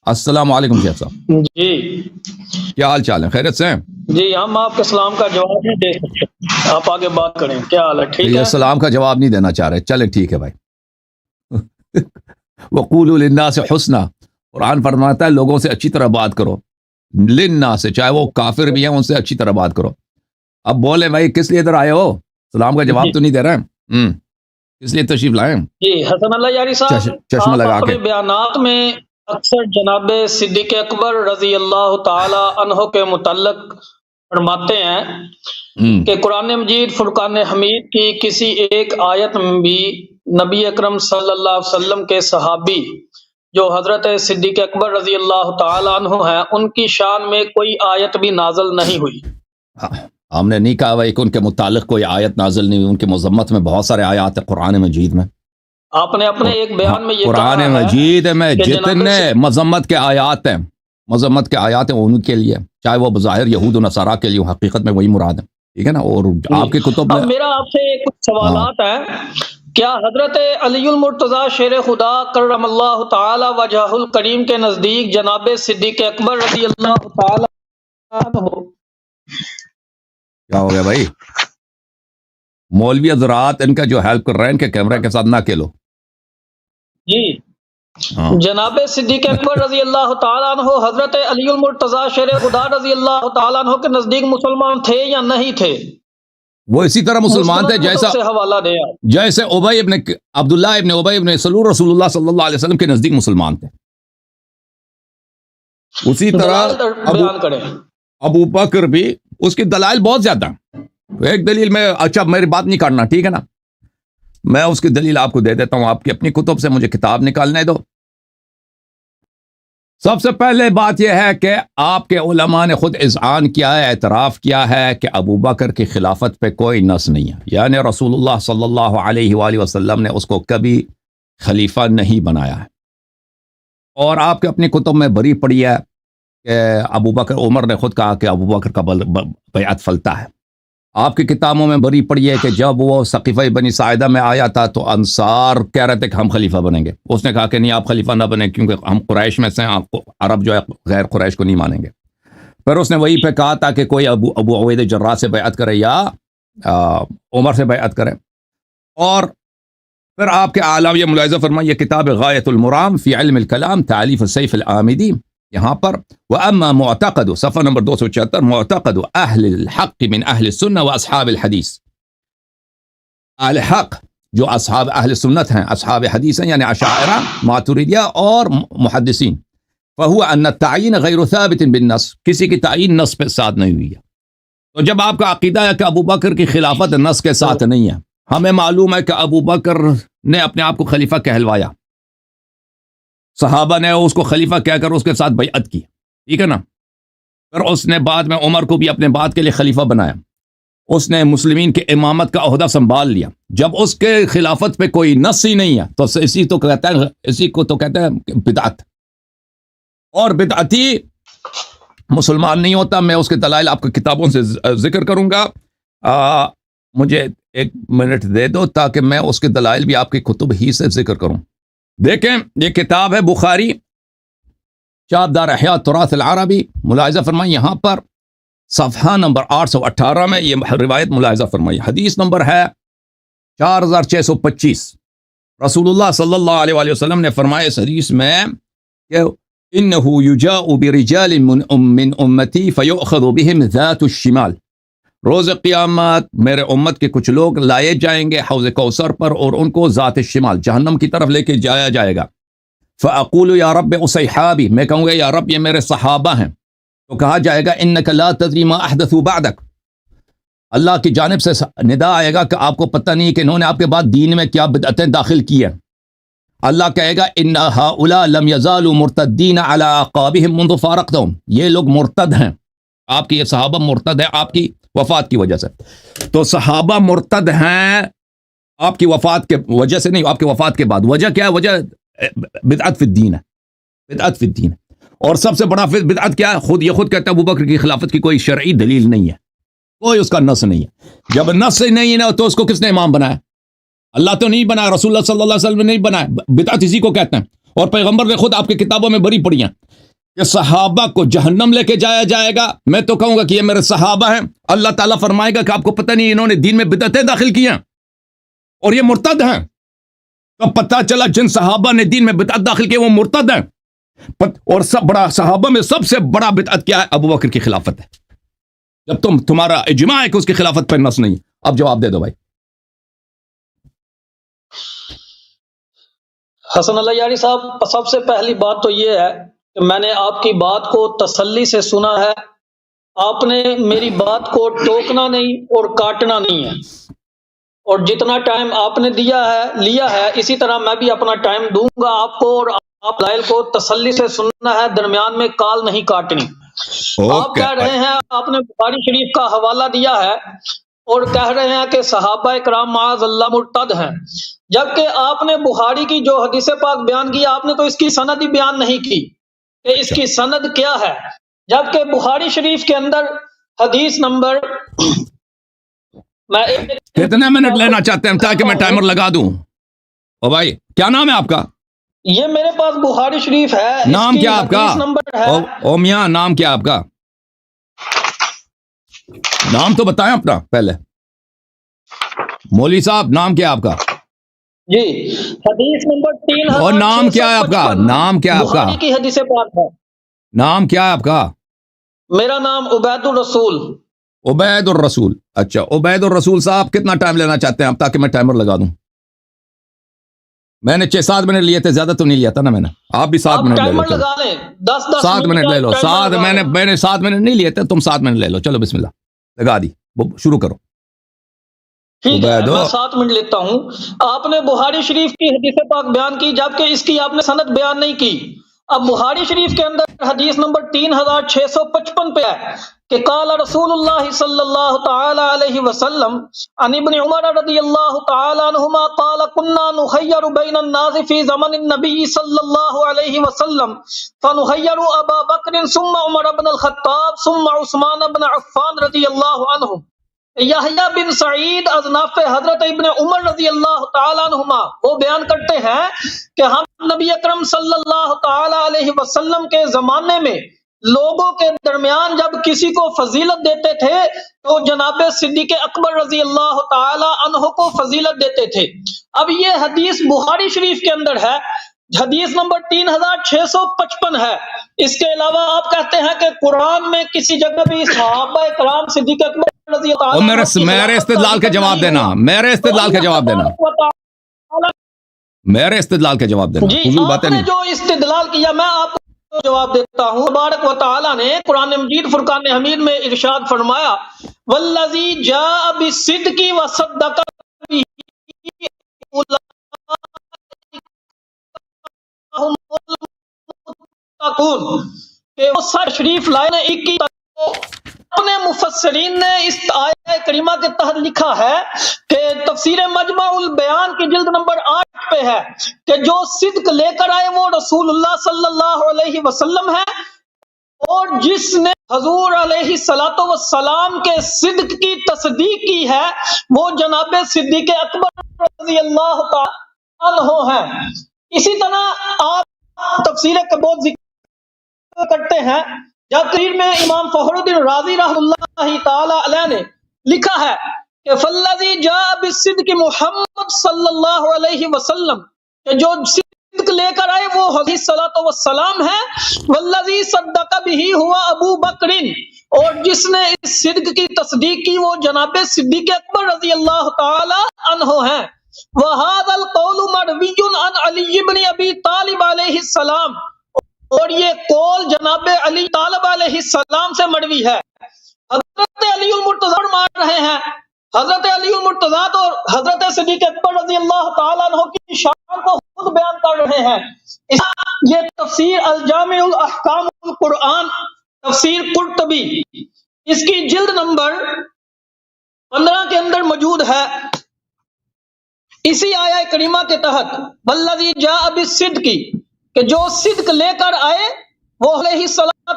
السلام علیکم شیخ صاحب، جی کیا حال چال ہے؟ خیریت سے ہیں؟ جی، ہم آپ کے سلام کا جواب نہیں دے سکتے، آپ آگے بات کریں، کیا حال ہے؟ ٹھیک یہ ہے؟ سلام کا جواب نہیں دینا چاہ رہے، چلے ٹھیک ہے بھائی۔ وقولوا للناس حسنا، قرآن فرماتا ہے لوگوں سے اچھی طرح بات کرو، للناس، چاہے وہ کافر بھی ہیں ان سے اچھی طرح بات کرو۔ اب بولے بھائی کس لیے ادھر آئے ہو؟ سلام کا جواب جی تو نہیں دے رہے ہیں، کس لیے تشریف لائیں؟ جی، حسن اللہ یاری صاحب، چشمہ آپ لگا کے اپنے بیانات میں اکثر جناب صدیق اکبر رضی اللہ تعالی عنہ کے متعلق فرماتے ہیں کہ قرآن مجید فرقان حمید کی کسی ایک آیت میں بھی نبی اکرم صلی اللہ علیہ وسلم کے صحابی جو حضرت صدیق اکبر رضی اللہ تعالی عنہ ہیں ان کی شان میں کوئی آیت بھی نازل نہیں ہوئی۔ ہم نے نہیں کہا بھائی کہ ان کے متعلق کوئی آیت نازل نہیں ہوئی، ان کی مذمت میں بہت سارے آیات ہیں قرآن مجید میں۔ آپ نے اپنے ایک بیان میں یہ قرآن کہا ہے مجید میں کہ جناب جتنے مذمت کے آیات ہیں، مذمت کے آیات ہیں ان کے لیے، چاہے وہ بظاہر یہود و نصارہ کے لیے، حقیقت میں وہی مراد ہے، ٹھیک ہے نا؟ اور آپ کے کتب اب میں میرا آپ سے کچھ سوالات ہیں۔ کیا حضرت علی المرتضیٰ شیر خدا کرم اللہ تعالی وجہ الکریم کے نزدیک جناب صدیق اکبر رضی اللہ تعالی عنہ کیا ہو گیا بھائی؟ مولوی حضرات ان کا جو ہیلپ کر رہے ہیں ان کے کیمرے کے ساتھ نہ کھیلو۔ جی ہاں جناب صدیق اکبر رضی اللہ تعالیٰ عنہ حضرت علی المرتضیٰ شیر خدا رضی اللہ تعالیٰ عنہ کے نزدیک مسلمان تھے یا نہیں تھے؟ وہ اسی طرح مسلمان تھے مستند کتب سے حوالہ دیں آپ۔ جیسے ابی ابن عبداللہ ابن ابی ابن سلول رسول اللہ صلی اللہ علیہ وسلم کے نزدیک مسلمان تھے، اسی طرح دلائل بیان کریں۔ ابو بکر بھی، اس کی دلائل بہت زیادہ ہیں۔ ایک دلیل میں، اچھا میری بات نہیں کرنا، ٹھیک ہے نا؟ میں اس کی دلیل آپ کو دے دیتا ہوں، آپ کی اپنی کتب سے مجھے کتاب نکالنے دو۔ سب سے پہلے بات یہ ہے کہ آپ کے علماء نے خود اذعان کیا ہے، اعتراف کیا ہے کہ ابو بکر کی خلافت پہ کوئی نص نہیں ہے، یعنی رسول اللہ صلی اللہ علیہ وآلہ وسلم نے اس کو کبھی خلیفہ نہیں بنایا ہے۔ اور آپ کے اپنی کتب میں بری پڑی ہے کہ ابو بکر، عمر نے خود کہا کہ ابو بکر کا بیعت فلتا ہے۔ آپ کی کتابوں میں بری پڑی ہے کہ جب وہ سقیفہ بنی ساعدہ میں آیا تھا تو انصار کہہ رہے تھے کہ ہم خلیفہ بنیں گے، اس نے کہا کہ نہیں آپ خلیفہ نہ بنیں کیونکہ ہم قریش میں سے ہیں، آپ کو عرب جو ہے غیر قریش کو نہیں مانیں گے۔ پھر اس نے وہی پہ کہا تھا کہ کوئی ابو عبید جراح سے بیعت کرے یا عمر سے بیعت کرے۔ اور پھر آپ کے اعلام یہ ملاحظہ فرمائیں، یہ کتاب غایۃ المرام فی علم الکلام تالیف سیف العامدی، یہاں پر وَأَمَّا مُعْتَقَدُ صفحہ نمبر 276 مُعْتَقَدُ أَهْلِ الْحَقِّ مِنْ أَهْلِ السُنَّةِ وَأَصْحَابِ الْحَدِيثِ، اہل حق جو اصحاب اہل سنت ہیں، اصحاب حدیث ہیں، یعنی اشاعرہ، ماتریدیہ اور محدثین، فَهُوَ أَنَّ التَّعْيِينَ غَيْرُ ثَابِتٍ بِالنَّص، کسی کی تعین نص پہ ساتھ نہیں ہوئی ہے۔ تو جب آپ کا عقیدہ ہے کہ ابو بکر کی خلافت نص کے ساتھ نہیں ہے، ہمیں معلوم ہے کہ ابو بکر نے اپنے آپ کو خلیفہ کہلوایا، صحابہ نے اس کو خلیفہ کہہ کر اس کے ساتھ بیعت کی، ٹھیک ہے نا؟ پھر اس نے بعد میں عمر کو بھی اپنے بعد کے لیے خلیفہ بنایا، اس نے مسلمین کے امامت کا عہدہ سنبھال لیا۔ جب اس کے خلافت پہ کوئی نص ہی نہیں ہے تو اسی کو تو کہتے ہیں بدعت، اور بدعتی مسلمان نہیں ہوتا۔ میں اس کے دلائل آپ کی کتابوں سے ذکر کروں گا، مجھے 1 منٹ دے دو تاکہ میں اس کے دلائل بھی آپ کی کتب ہی سے ذکر کروں۔ دیکھیں یہ کتاب ہے بخاری، چاپ دار احیاء تراث العربی، ملاحظہ فرمائیں یہاں پر صفحہ نمبر 818 میں یہ روایت ملاحظہ فرمائیں، حدیث نمبر ہے 4625۔ رسول اللہ صلی اللہ علیہ وآلہ وسلم نے فرمایا اس حدیث میں کہ انه یجاء برجال من امتی فیؤخذ بهم ذات الشمال، روز قیامت میرے امت کے کچھ لوگ لائے جائیں گے حوض کوثر پر اور ان کو ذات الشمال جہنم کی طرف لے کے جایا جائے گا۔ فاقول یا رب اصحابی، میں کہوں گا یا رب یہ میرے صحابہ ہیں، تو کہا جائے گا انک لا تدری ما احدثوا بعدک، اللہ کی جانب سے ندا آئے گا کہ آپ کو پتہ نہیں کہ انہوں نے آپ کے بعد دین میں کیا بدعتیں داخل کی ہیں۔ اللہ کہے گا ان ہؤلاء لم یزالوا مرتدین علی اعقابہم منذ فارقتہم، یہ لوگ مرتد ہیں، آپ کی یہ صحابہ مرتد ہیں آپ کی وفات کی وجہ سے۔ تو صحابہ مرتد ہیں آپ کی وفات کے وجہ سے نہیں، آپ کی وفات کے بعد۔ وجہ کیا ہے؟ وجہ بدعت فی الدین ہے، بدعت فی الدین ہے۔ اور سب سے بڑا بدعت کیا ہے؟ یہ خود کہتا ہے ابو بکر کی خلافت کی کوئی شرعی دلیل نہیں ہے، کوئی اس کا نص نہیں ہے۔ جب نص نہیں ہے تو اس کو کس نے امام بنایا؟ اللہ تو نہیں بنایا، رسول اللہ صلی اللہ علیہ وسلم نے نہیں بنایا، بدعت اسی کو کہتے ہیں۔ اور پیغمبر نے خود آپ کی کتابوں میں بری پڑی ہیں کہ صحابہ کو جہنم لے کے جایا جائے گا. میں تو کہوں گا کہ یہ میرے صحابہ ہیں. اللہ تعالیٰ فرمائے گا کہ آپ کو پتہ نہیں انہوں نے دین میں بدعتیں داخل کی ہیں اور یہ مرتد ہیں. تو پتہ چلا جن صحابہ نے دین میں بدعت داخل کی وہ مرتد ہیں. اور سب بڑا صحابہ میں سب سے بڑا بدعت کیا ہے؟ ابو بکر کی خلافت ہے. جب تمہارا اجماع ہے کہ اس کی خلافت پر نص نہیں. اب جواب دے دو بھائی. حسن اللہ یاری صاحب، سب سے پہلی بات تو یہ ہے کہ میں نے آپ کی بات کو تسلی سے سنا ہے. آپ نے میری بات کو ٹوکنا نہیں اور کاٹنا نہیں ہے، اور جتنا ٹائم آپ نے لیا ہے اسی طرح میں بھی اپنا ٹائم دوں گا آپ کو، اور آپ دلائل کو تسلی سے سننا ہے، درمیان میں کال نہیں کاٹنی. آپ کہہ رہے ہیں، آپ نے بخاری شریف کا حوالہ دیا ہے اور کہہ رہے ہیں کہ صحابہ کرام معاذ اللہ مرتد ہیں، جبکہ آپ نے بخاری کی جو حدیث پاک بیان کی آپ نے تو اس کی سند ہی بیان نہیں کی کہ اس کی سند کیا ہے. جبکہ بخاری شریف کے اندر حدیث نمبر میں کتنے منٹ لینا چاہتے ہیں تاکہ میں ٹائمر لگا دوں؟ او بھائی کیا نام ہے آپ کا؟ یہ میرے پاس بخاری شریف ہے. نام کیا آپ کا؟ نمبر ہے او میاں نام کیا آپ کا؟ نام تو بتائیں اپنا پہلے. مولوی صاحب نام کیا آپ کا؟ جی حدیث نمبر 3 اور نام کیا ہے آپ کا؟ نام کیا ہے آپ کا؟ بخاری کی حدیث پاک ہے. نام کیا ہے آپ کا؟ میرا نام عبید الرسول. عبید الرسول. اچھا عبید الرسول صاحب کتنا ٹائم لینا چاہتے ہیں آپ تاکہ میں ٹائمر لگا دوں؟ میں نے 6-7 منٹ لیے تھے، زیادہ تو نہیں لیا تھا نا میں نے. آپ بھی 7 منٹ لے لو. 7 منٹ لے لو. 7 میں نے 7 منٹ نہیں لیے تھے، تم 7 منٹ لے لو. چلو بسم اللہ لگا دی، شروع کرو. ٹھیک ہے میں 7 منٹ لیتا ہوں. آپ نے بخاری شریف کی حدیث پاک بیان کی جبکہ اس کی آپ نے سند بیان نہیں کی. اب بخاری شریف کے اندر حدیث نمبر 3655 پہ ہے کہ قال رسول اللہ صلی اللہ تعالی علیہ وسلم عن ابن عمر رضی اللہ تعالی عنہما قال كنا نخير بين الناس في زمن النبي صلی اللہ علیہ وسلم فنخير ابا بکر ثم عمر بن الخطاب ثم عثمان بن عفان رضی اللہ عنہم. یحییٰ بن سعید اذناف حضرت ابن عمر رضی اللہ تعالیٰ عنہما وہ بیان کرتے ہیں کہ ہم نبی اکرم صلی اللہ تعالیٰ علیہ وسلم کے زمانے میں لوگوں کے درمیان جب کسی کو فضیلت دیتے تھے تو جناب صدیق اکبر رضی اللہ تعالیٰ عنہ کو فضیلت دیتے تھے. اب یہ حدیث بخاری شریف کے اندر ہے، حدیث نمبر 3655 ہے. اس کے علاوہ آپ کہتے ہیں کہ قرآن میں کسی جگہ بھی صحابہ کرام صدیق اکبر رضی اللہ عنہ میرے استدلال کا جواب دینا. میرے استدلال کا جواب دینا. میرے استدلال کا جواب دینا. جی آپ نے جو استدلال کیا میں آپ کو جواب دیتا ہوں. تبارک و تعالی نے قرآن مجید فرقان حمید میں ارشاد فرمایا والذی جاء بالصدق وصدق به کہ وہ سر شریف لائے نے 21 اپنے مفسرین نے اس آیہ کریمہ کے تحت لکھا ہے کہ تفسیر مجمع البیان کی جلد نمبر 8 پہ ہے کہ جو صدق لے کر آئے وہ رسول اللہ صلی اللہ علیہ وسلم ہے، اور جس نے حضور علیہ السلام کے صدق کی تصدیق کی ہے وہ جناب صدیق اکبر رضی اللہ تعالی عنہ ہے. اسی طرح آپ تفسیر کبوت ذکر کرتے ہیں جب تفسیر میں امام فخر الدین رازی رحمہ اللہ تعالی علیہ نے لکھا ہے کہ فالذی جاء بالصدق محمد صلی اللہ علیہ وسلم کہ جو صدق لے کر آئے وہ حضرت والسلام ہے، والذی صدق به هو ابو بکر اور جس نے اس صدق کی تصدیق کی وہ جناب صدیق اکبر رضی اللہ تعالی عنہ ہیں. وَهَذَا الْقَوْلُ مَرْوِيٌّ عَنْ عَلِيِّ بْنِ أَبِي طَالِبَ علیہ السلام اور یہ قول جناب علی طالب علیہ السلام سے مروی ہے. حضرت علی المرتضی مار رہے ہیں، حضرت علی المرتضی تو حضرت صدیق اکبر رضی اللہ تعالیٰ عنہ کی شان کو خود بیان کر رہے ہیں. یہ تفسیر الجامع الاحکام القرآن تفسیر قرطبی اس کی جلد نمبر 15 کے اندر موجود ہے. اسی آیہ کریمہ کے تحت والذی جاء بالصدق کہ جو صدق لے کر آئے وہ علیہ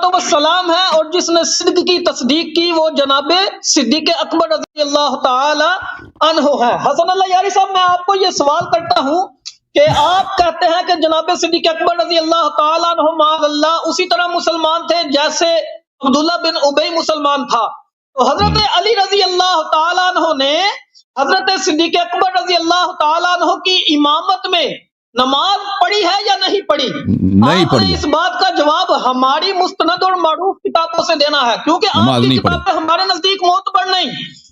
السلام ہے اور جس نے صدق کی تصدیق کی وہ جناب صدیق اکبر رضی اللہ تعالی عنہ ہے. حسن اللہ یاری صاحب میں آپ کو یہ سوال کرتا ہوں کہ آپ کہتے ہیں کہ جناب صدیق اکبر رضی اللہ تعالیٰ عنہ معاذ اللہ اسی طرح مسلمان تھے جیسے عبداللہ بن ابی مسلمان تھا، تو حضرت علی رضی اللہ تعالیٰ عنہ نے حضرت صدیق اکبر رضی اللہ تعالیٰ عنہ کی امامت میں نماز پڑھی ہے یا نہیں پڑھی؟ نہیں آپ پڑھی نے اس بات کا جواب ہماری مستند اور معروف کتابوں سے دینا ہے، کیونکہ آپ نماز کی نہیں پڑھی۔ کتابیں ہمارے نزدیک معتبر نہیں،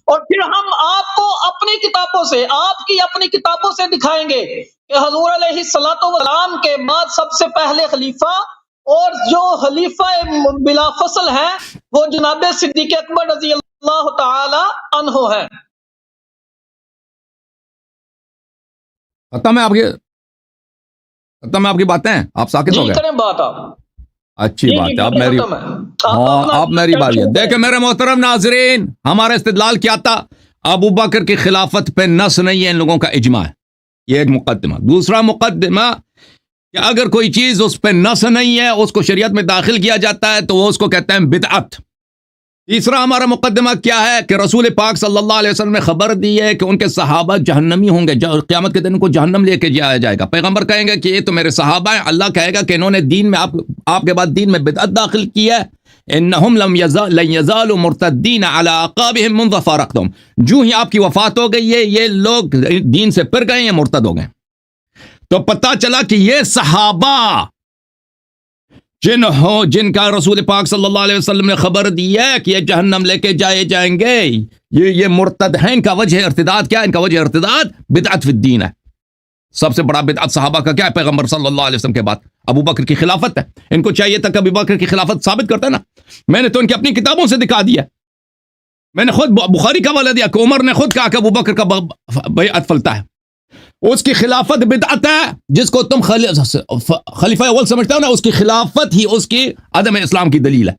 اور پھر ہم آپ کو اپنی کتابوں سے، آپ کی اپنی کتابوں سے دکھائیں گے کہ حضور علیہ الصلوۃ والسلام کے بعد سب سے پہلے خلیفہ اور جو خلیفہ بلا فصل ہے وہ جناب صدیق اکبر رضی اللہ تعالی عنہ ہے۔ ختم ہے آپ کی باتیں، آپ ساکت ہو جی گئے؟ کریں بات آپ۔ اچھی جی بات جی ہے، اب باتیں میری ختم ہے۔ ہاں اب میری باری ہے۔ دیکھیں میرے محترم ناظرین، ہمارا استدلال کیا تھا؟ ابو بکر کی خلافت پہ نص نہیں ہے، ان لوگوں کا اجماع ہے، یہ ایک مقدمہ۔ دوسرا مقدمہ کہ اگر کوئی چیز اس پہ نص نہیں ہے، اس کو شریعت میں داخل کیا جاتا ہے تو وہ اس کو کہتے ہیں بدعت۔ تیسرا ہمارا مقدمہ کیا ہے کہ رسول پاک صلی اللہ علیہ وسلم نے خبر دی ہے کہ ان کے صحابہ جہنمی ہوں گے، قیامت کے دن ان کو جہنم لے کے جایا جائے گا۔ پیغمبر کہیں گے کہ یہ تو میرے صحابہ ہیں، اللہ کہے گا کہ انہوں نے دین میں آپ کے بعد دین میں بدعت داخل کی ہے، انہم لن یزالوا مرتدین علی اعقابہم منذ فارقتہم، جو ہی آپ کی وفات ہو گئی ہے یہ لوگ دین سے پھر گئے ہیں، مرتد ہو گئے۔ تو پتہ چلا کہ یہ صحابہ جن کا رسول پاک صلی اللہ علیہ وسلم نے خبر دی ہے کہ یہ جہنم لے کے جائے جائیں گے، یہ مرتد ہیں۔ ان کا وجہ ارتداد کیا ہے؟ ان کا وجہ ارتداد بدعت فی الدین ہے۔ سب سے بڑا بدعت صحابہ کا کیا ہے؟ پیغمبر صلی اللہ علیہ وسلم کے بعد ابو بکر کی خلافت ہے۔ ان کو چاہیے تھا کہ ابو بکر کی خلافت ثابت کرتا ہے نا، میں نے تو ان کی اپنی کتابوں سے دکھا دیا، میں نے خود بخاری کا حوالہ دیا کہ عمر نے خود کہا کہ ابو بکر کا بیعت فلتا ہے، اس کی خلافت بدعت ہے۔ جس کو تم خلیفہ اول سمجھتے ہو نا، اس کی خلافت ہی اس کی عدم اسلام کی دلیل ہے۔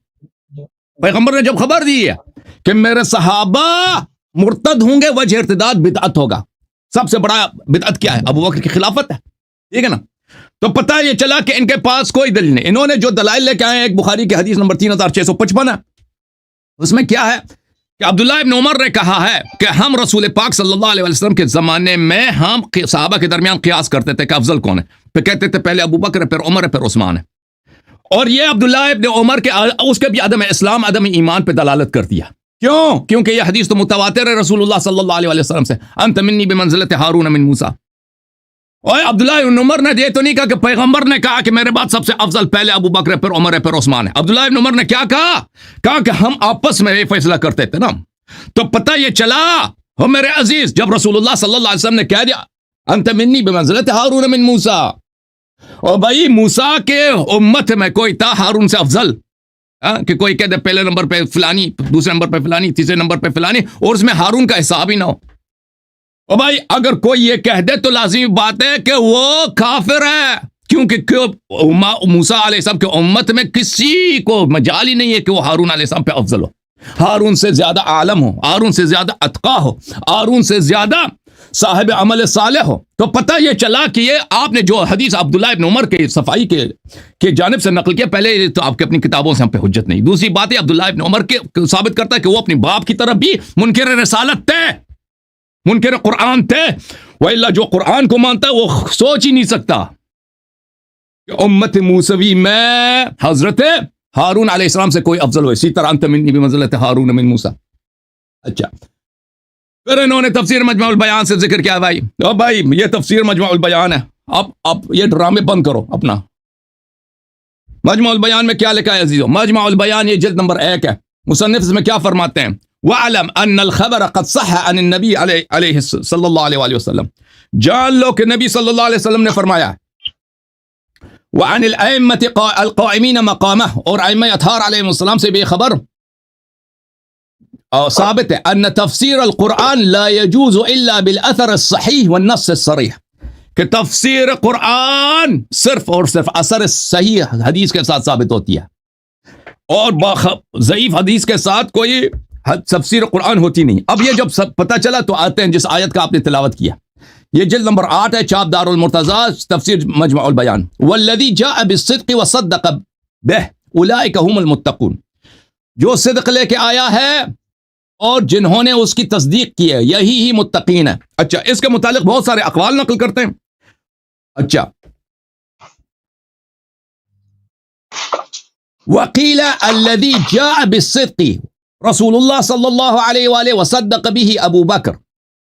پیغمبر نے جب خبر دی ہے کہ میرے صحابہ مرتد ہوں گے، وجہ ارتداد بدعت ہوگا۔ سب سے بڑا بدعت کیا ہے؟ ابو بکر کی خلافت ہے، ٹھیک ہے نا؟ تو پتہ یہ چلا کہ ان کے پاس کوئی دلیل نہیں۔ انہوں نے جو دلائل لے کے آئے ہیں، ایک بخاری کی حدیث نمبر 3655 ہے، اس میں کیا ہے کہ عبداللہ ابن عمر نے کہا ہے کہ ہم رسول پاک صلی اللہ علیہ وسلم کے زمانے میں ہم صحابہ کے درمیان قیاس کرتے تھے کہ افضل کون ہے، پھر کہتے تھے پہلے ابو بکر ہے، پھر عمر ہے، پھر عثمان ہے۔ اور یہ عبداللہ ابن عمر کے اس کے بھی عدم اسلام، عدم ایمان پہ دلالت کرتی ہے۔ کیوں؟ کیونکہ یہ حدیث تو متواتر ہے رسول اللہ صلی اللہ علیہ وسلم سے، انت منی بمنزلت ہارون من موسیٰ۔ اور عبداللہ ابن عمر نے یہ تو نہیں کہا کہ پیغمبر نے کہا کہ میرے بعد سب سے افضل پہلے ابو بکر ہے، پھر عمر ہے، پھر عثمان ہے۔ عبداللہ ابن عمر نے کیا کہا کہ ہم آپس میں یہ فیصلہ کرتے تھے نا۔ تو پتہ یہ چلا ہو میرے عزیز، جب رسول اللہ صلی اللہ علیہ وسلم نے کہہ دیا انت منی بمنزلت ہارون من موسیٰ، اور بھائی موسیٰ کے امت میں کوئی تھا ہارون سے افضل؟ کہ کوئی کہہ دے پہلے نمبر پہ فلانی، دوسرے نمبر پہ فلانی، تیسرے نمبر پہ فلانی، اور اس میں ہارون کا حساب ہی نہ ہو۔ اور بھائی اگر کوئی یہ کہہ دے تو لازمی بات ہے کہ وہ کافر ہے، کیونکہ موسیٰ علیہ السلام کے امت میں کسی کو مجال ہی نہیں ہے کہ وہ ہارون علیہ السلام پہ افضل ہو، ہارون سے زیادہ عالم ہو، ہارون سے زیادہ اتقا ہو، ہارون سے زیادہ صاحب عمل صالح ہو۔ تو پتہ یہ چلا کہ یہ آپ نے جو حدیث عبداللہ ابن عمر کے صفائی کے جانب سے نقل کیا، پہلے تو آپ کے اپنی کتابوں سے ہم پہ حجت نہیں۔ دوسری بات ہے عبداللہ ابن عمر کے ثابت کرتا ہے کہ وہ اپنی باپ کی طرف بھی منکر رسالت تھے، منکر قرآن تھے، وَإِلَّا جو قرآن کو مانتا ہے وہ سوچ ہی نہیں سکتا کہ امت موسوی میں حضرت ہارون علیہ السلام سے کوئی افضل ہو۔ اسی طرح انت منی بمنزلت ہارون من موسیٰ۔ اچھا، پھر انہوں نے تفسیر مجمع البیان سے ذکر کیا۔ بھائی یہ تفسیر مجمع البیان ہے، اب یہ ڈرامے بند کرو اپنا۔ مجمع البیان میں کیا لکھا ہے عزیزو؟ مجمع البیان یہ جلد نمبر 1 ہے، مصنف اس میں کیا فرماتے ہیں؟ وَعَلَمْ أَنَّ الْخَبَرَ قَدْ صَحَّ عَنِ النَّبِيِّ علیہ صلی اللہ علیہ وسلم، جان لو کہ نبی صلی اللہ علیہ وسلم نے فرمایا، وَعَنِ الْأَئِمَّةِ الْقَائِمِينَ مَقَامَهُ، اور ائمہ اطہار علیہ السلام سے بھی خبر اور ثابت ہے، ان تفسیر القرآن لا يجوز الا بالاثر الصحیح والنص الصریح، کہ تفسیر قرآن صرف اور صرف اثر صحیح حدیث کے ساتھ ثابت ہوتی ہے، اور ضعیف حدیث کے ساتھ کوئی تفسیر قرآن ہوتی نہیں۔ اب یہ جب پتہ چلا تو آتے ہیں جس آیت کا آپ نے تلاوت کیا، یہ جلد نمبر 8 ہے، چاپ دار المرتضی، تفسیر مجمع البیان، والذی جاء بالصدق وصدق به اولئک هم المتقون، جو صدق لے کے آیا ہے اور جنہوں نے اس کی تصدیق کی ہے یہی ہی متقین ہے۔ اچھا، اس کے متعلق بہت سارے اقوال نقل کرتے ہیں۔ اچھا وقیل الذی جاء بالصدق رسول اللہ صلی اللہ علیہ وآلہ وصدق به ابو بکر،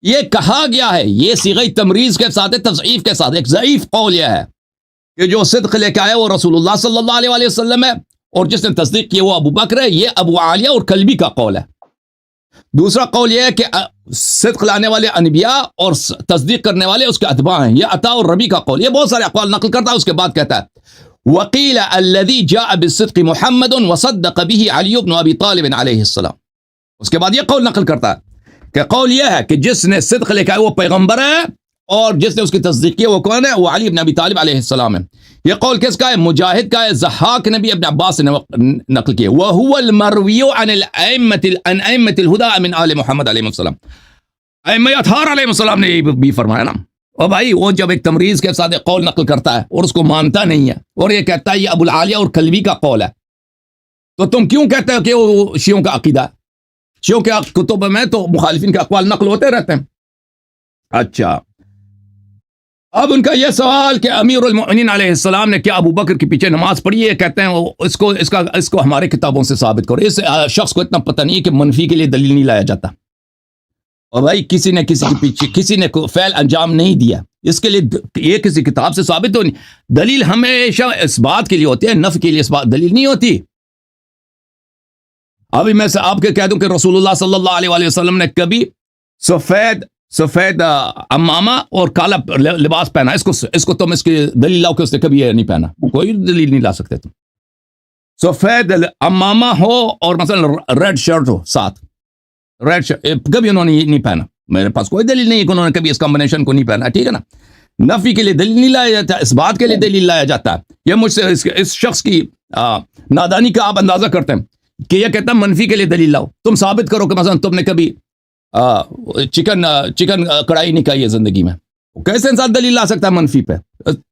یہ کہا گیا ہے، یہ صیغہ تمریز کے ساتھ تضعیف کے ساتھ ایک ضعیف قول یہ ہے کہ جو صدق لے کے آیا وہ رسول اللہ صلی اللہ علیہ وآلہ وسلم ہے، اور جس نے تصدیق کی وہ ابو بکر ہے. یہ ابو عالیہ اور کلبی کا قول ہے. دوسرا قول یہ ہے کہ صدق لانے والے انبیاء اور تصدیق کرنے والے اس کے اتباع ہیں. یہ عطا اور ربی کا قول. یہ بہت سارے اقوال نقل کرتا ہے. اس کے بعد کہتا ہے وقیل الذی جاء بالصدق محمد وصدق به علی بن ابی طالب علیہ السلام. اس کے بعد یہ قول نقل کرتا ہے کہ قول یہ ہے کہ جس نے صدق لے کے آیا وہ پیغمبر ہے، اور جس نے اس کی تصدیق کی وہ کون ہے؟ وہ علی بن ابی طالب علیہ السلام ہے. یہ قول کس کا ہے؟ مجاہد کا ہے. ضحاک نے بھی ابن عباس سے نقل کیا. وهو المروی عن ائمة الهدى من آل محمد علیہ السلام. ائمہ اطہار علیہ السلام نے یہ بھی فرمایا نا. اور بھائی وہ جب ایک تمریز کے ساتھ ایک قول نقل کرتا ہے اور اس کو مانتا نہیں ہے اور یہ کہتا ہے یہ ابو العالیہ اور کلبی کا قول ہے، تو تم کیوں کہتے ہو کہ وہ شیعوں کا عقیدہ ہے؟ شیعوں کے کتب میں تو مخالفین کے اقوال نقل ہوتے رہتے ہیں. اچھا اب ان کا یہ سوال کہ امیر المؤمنین علیہ السلام نے کیا ابو بکر کے پیچھے نماز پڑھی ہے؟ کہتے ہیں اس کو ہمارے کتابوں سے ثابت کرو. اس شخص کو اتنا پتہ نہیں ہے کہ منفی کے لیے دلیل نہیں لایا جاتا. اور بھائی کسی نے کسی کے پیچھے کسی نے فعل انجام نہیں دیا، اس کے لیے یہ کسی کتاب سے ثابت ہو نہیں. دلیل ہمیشہ اس بات کے لیے ہوتی ہے، نفی کے لیے اس بات دلیل نہیں ہوتی. ابھی میں سے آپ کے کہہ دوں کہ رسول اللہ صلی اللہ علیہ وآلہ وسلم نے کبھی سفید امامہ اور کالا لباس پہنا. اس کو تم اس کی دلیل لاؤ کہ اس نے کبھی یہ نہیں پہنا. کوئی دلیل نہیں لا سکتے تم. سفید امامہ ہو اور مثلا ریڈ شرٹ ہو ساتھ، ریڈ شرٹ کبھی انہوں نے نہیں پہنا. میرے پاس کوئی دلیل نہیں ہے کہ انہوں نے کبھی اس کمبینیشن کو نہیں پہنا. ٹھیک ہے نا. نفی کے لیے دلیل نہیں لایا جاتا، اس بات کے لیے دلیل لایا جاتا ہے. یہ مجھ سے اس شخص کی نادانی کا آپ اندازہ کرتے ہیں کہ یہ کہتا ہے منفی کے لیے دلیل لاؤ. تم ثابت کرو کہ مثلا تم نے کبھی چکن کڑھائی نہیں کھائی ہے زندگی میں. کیسے انسان دلیل لا سکتا ہے منفی پہ؟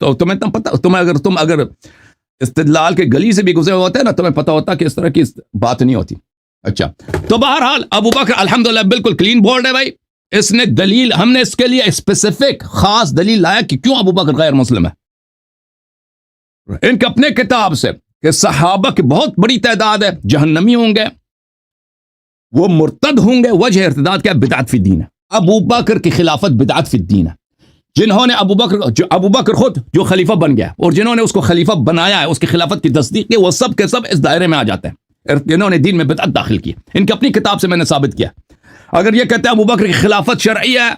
تو تمہیں پتہ، تم اگر استدلال کے گلی سے بھی گزرے ہوتے ہیں نا، تمہیں پتہ ہوتا کہ اس طرح کی بات نہیں ہوتی. اچھا تو بہرحال ابو بکر الحمدللہ بالکل کلین بولڈ ہے بھائی. اس نے دلیل، ہم نے اس کے لیے اسپیسیفک خاص دلیل لایا کہ کیوں ابو بکر غیر مسلم ہے. ان کے اپنے کتاب سے کہ صحابہ کی بہت بڑی تعداد ہے جہنمی ہوں گے، وہ مرتد ہوں گے. وجہ ارتداد کیا؟ بدعت فی الدین ہے. ابو بکر کی خلافت بدعت فی الدین ہے. جنہوں نے ابو بکر خود جو خلیفہ بن گیا اور جنہوں نے اس کو خلیفہ بنایا ہے، اس کی خلافت کی تصدیق کی، وہ سب کے سب اس دائرے میں آ جاتے ہیں جنہوں نے دین میں بدعت داخل کی. ان کی اپنی کتاب سے میں نے ثابت کیا. اگر یہ کہتے ہیں ابو بکر کی خلافت شرعی ہے،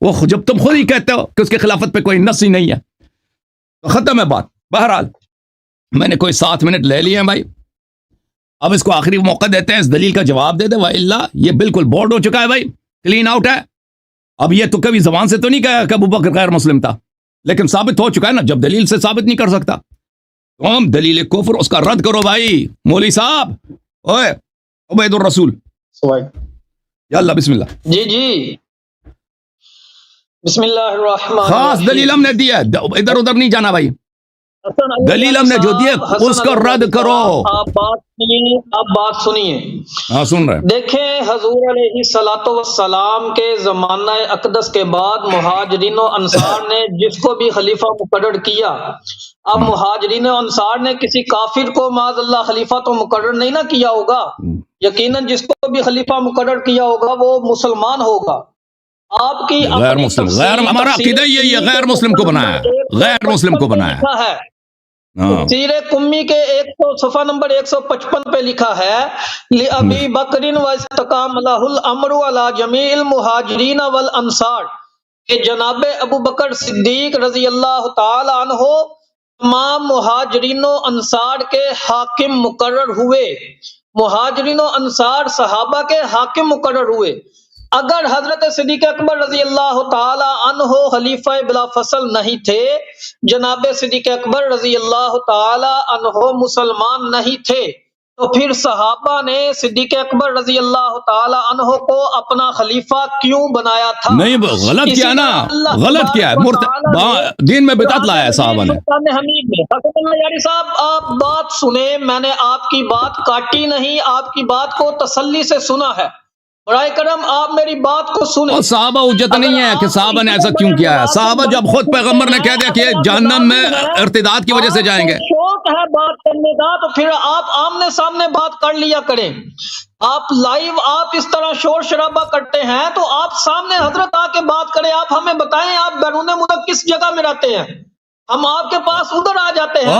وہ جب تم خود ہی کہتے ہو کہ اس کی خلافت پہ کوئی نص ہی نہیں ہے تو ختم ہے بات. بہرحال میں نے کوئی 7 منٹ لے لیے ہیں بھائی. اب اس کو آخری موقع دیتے ہیں، اس دلیل کا جواب دے دے. وَإِلَّا یہ بالکل بورڈ ہو چکا ہے بھائی، کلین آؤٹ ہے. اب یہ تو کبھی زبان سے تو نہیں کہا کہ ابو بکر غیر مسلم تھا، لیکن ثابت ہو چکا ہے نا. جب دلیل سے ثابت نہیں کر سکتا تو ہم دلیل کفر اس کا رد کرو بھائی. مولوی صاحب، اوے عبید الرسول، یا اللہ بسم اللہ. جی بسم اللہ الرحمن خاص دلیل ہم نے دی ہے، ادھر ادھر نہیں جانا بھائی. دلیل ہم نے جو دی ہے اس کو رد کرو. آپ بات سنیے. ہاں سن رہے ہیں. دیکھیں حضور علیہ الصلوۃ والسلام کے زمانہ اقدس کے بعد مہاجرین و انصار نے جس کو بھی خلیفہ مقرر کیا، اب مہاجرین و انصار نے کسی کافر کو معاذ اللہ خلیفہ تو مقرر نہیں نہ کیا ہوگا. یقیناً جس کو بھی خلیفہ مقرر کیا ہوگا وہ مسلمان ہوگا. آپ کی غیر مسلم، ہمارا عقیدہ یہی ہے، غیر مسلم کو بنایا ہے، غیر مسلم کو بنایا ہے. تفسیر قمی کے صفحہ نمبر 155 پہ لکھا ہے لِأَبِي بَكْرٍ وَاسْتَقَامَ لَهُ الْأَمْرُ عَلَى جَمِيعِ الْمُهَاجِرِينَ وَالْأَنصَارِ، کہ جناب ابو بکر صدیق رضی اللہ تعالی عنہ تمام مہاجرین و انصار کے حاکم مقرر ہوئے. مہاجرین و انصار صحابہ کے حاکم مقرر ہوئے. اگر حضرت صدیق اکبر رضی اللہ تعالی عنہ خلیفہ بلا فصل نہیں تھے، جناب صدیق اکبر رضی اللہ تعالی عنہ مسلمان نہیں تھے، تو پھر صحابہ نے صدیق اکبر رضی اللہ تعالی عنہ کو اپنا خلیفہ کیوں بنایا تھا؟ نہیں غلط کیا نا، غلط کیا ہے، دین میں بدعت لایا ہے صحابہ نے. یاری صاحب آپ بات سنیں، میں نے آپ کی بات کاٹی نہیں، آپ کی بات کو تسلی سے سنا ہے. برائے کرم آپ میری بات کو سنیں. اور صحابہ حجت نہیں ہے کہ صحابہ نے ایسا کیوں کیا ہے. صحابہ جب خود پیغمبر نے کہہ دیا کہ یہ جہنم میں ارتداد کی وجہ سے جائیں گے. شوق ہے بات کرنے کا تو پھر آپ آمنے سامنے بات کر لیا کریں. آپ لائیو آپ اس طرح شور شرابہ کرتے ہیں تو آپ سامنے حضرت آ کے بات کریں. آپ ہمیں بتائیں آپ بیرون ملک کس جگہ میں رہتے ہیں, ہم آپ کے پاس ادھر آ جاتے ہیں.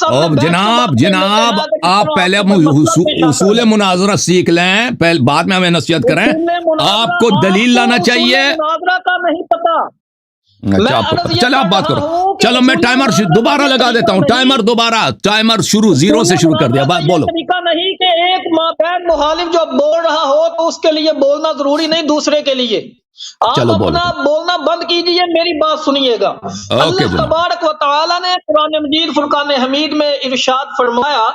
اب جناب آپ پہلے اصول مناظرہ سیکھ لیں, بعد میں ہمیں نصیحت کریں. آپ کو دلیل لانا چاہیے. مناظرہ کا نہیں پتا. چلو آپ بات کرو. چلو میں ٹائمر دوبارہ لگا دیتا ہوں. ٹائمر شروع 0 سے شروع کر دیا. بات بولو. طریقہ نہیں کہ ایک مابین مخالف جو بول رہا ہو تو اس کے لیے بولنا ضروری نہیں دوسرے کے لیے. آپ اپنا بولنا بند کیجئے, میری بات سنیے گا. اللہ تبارک و تعالی نے قرآن مجید فرقان حمید میں ارشاد فرمایا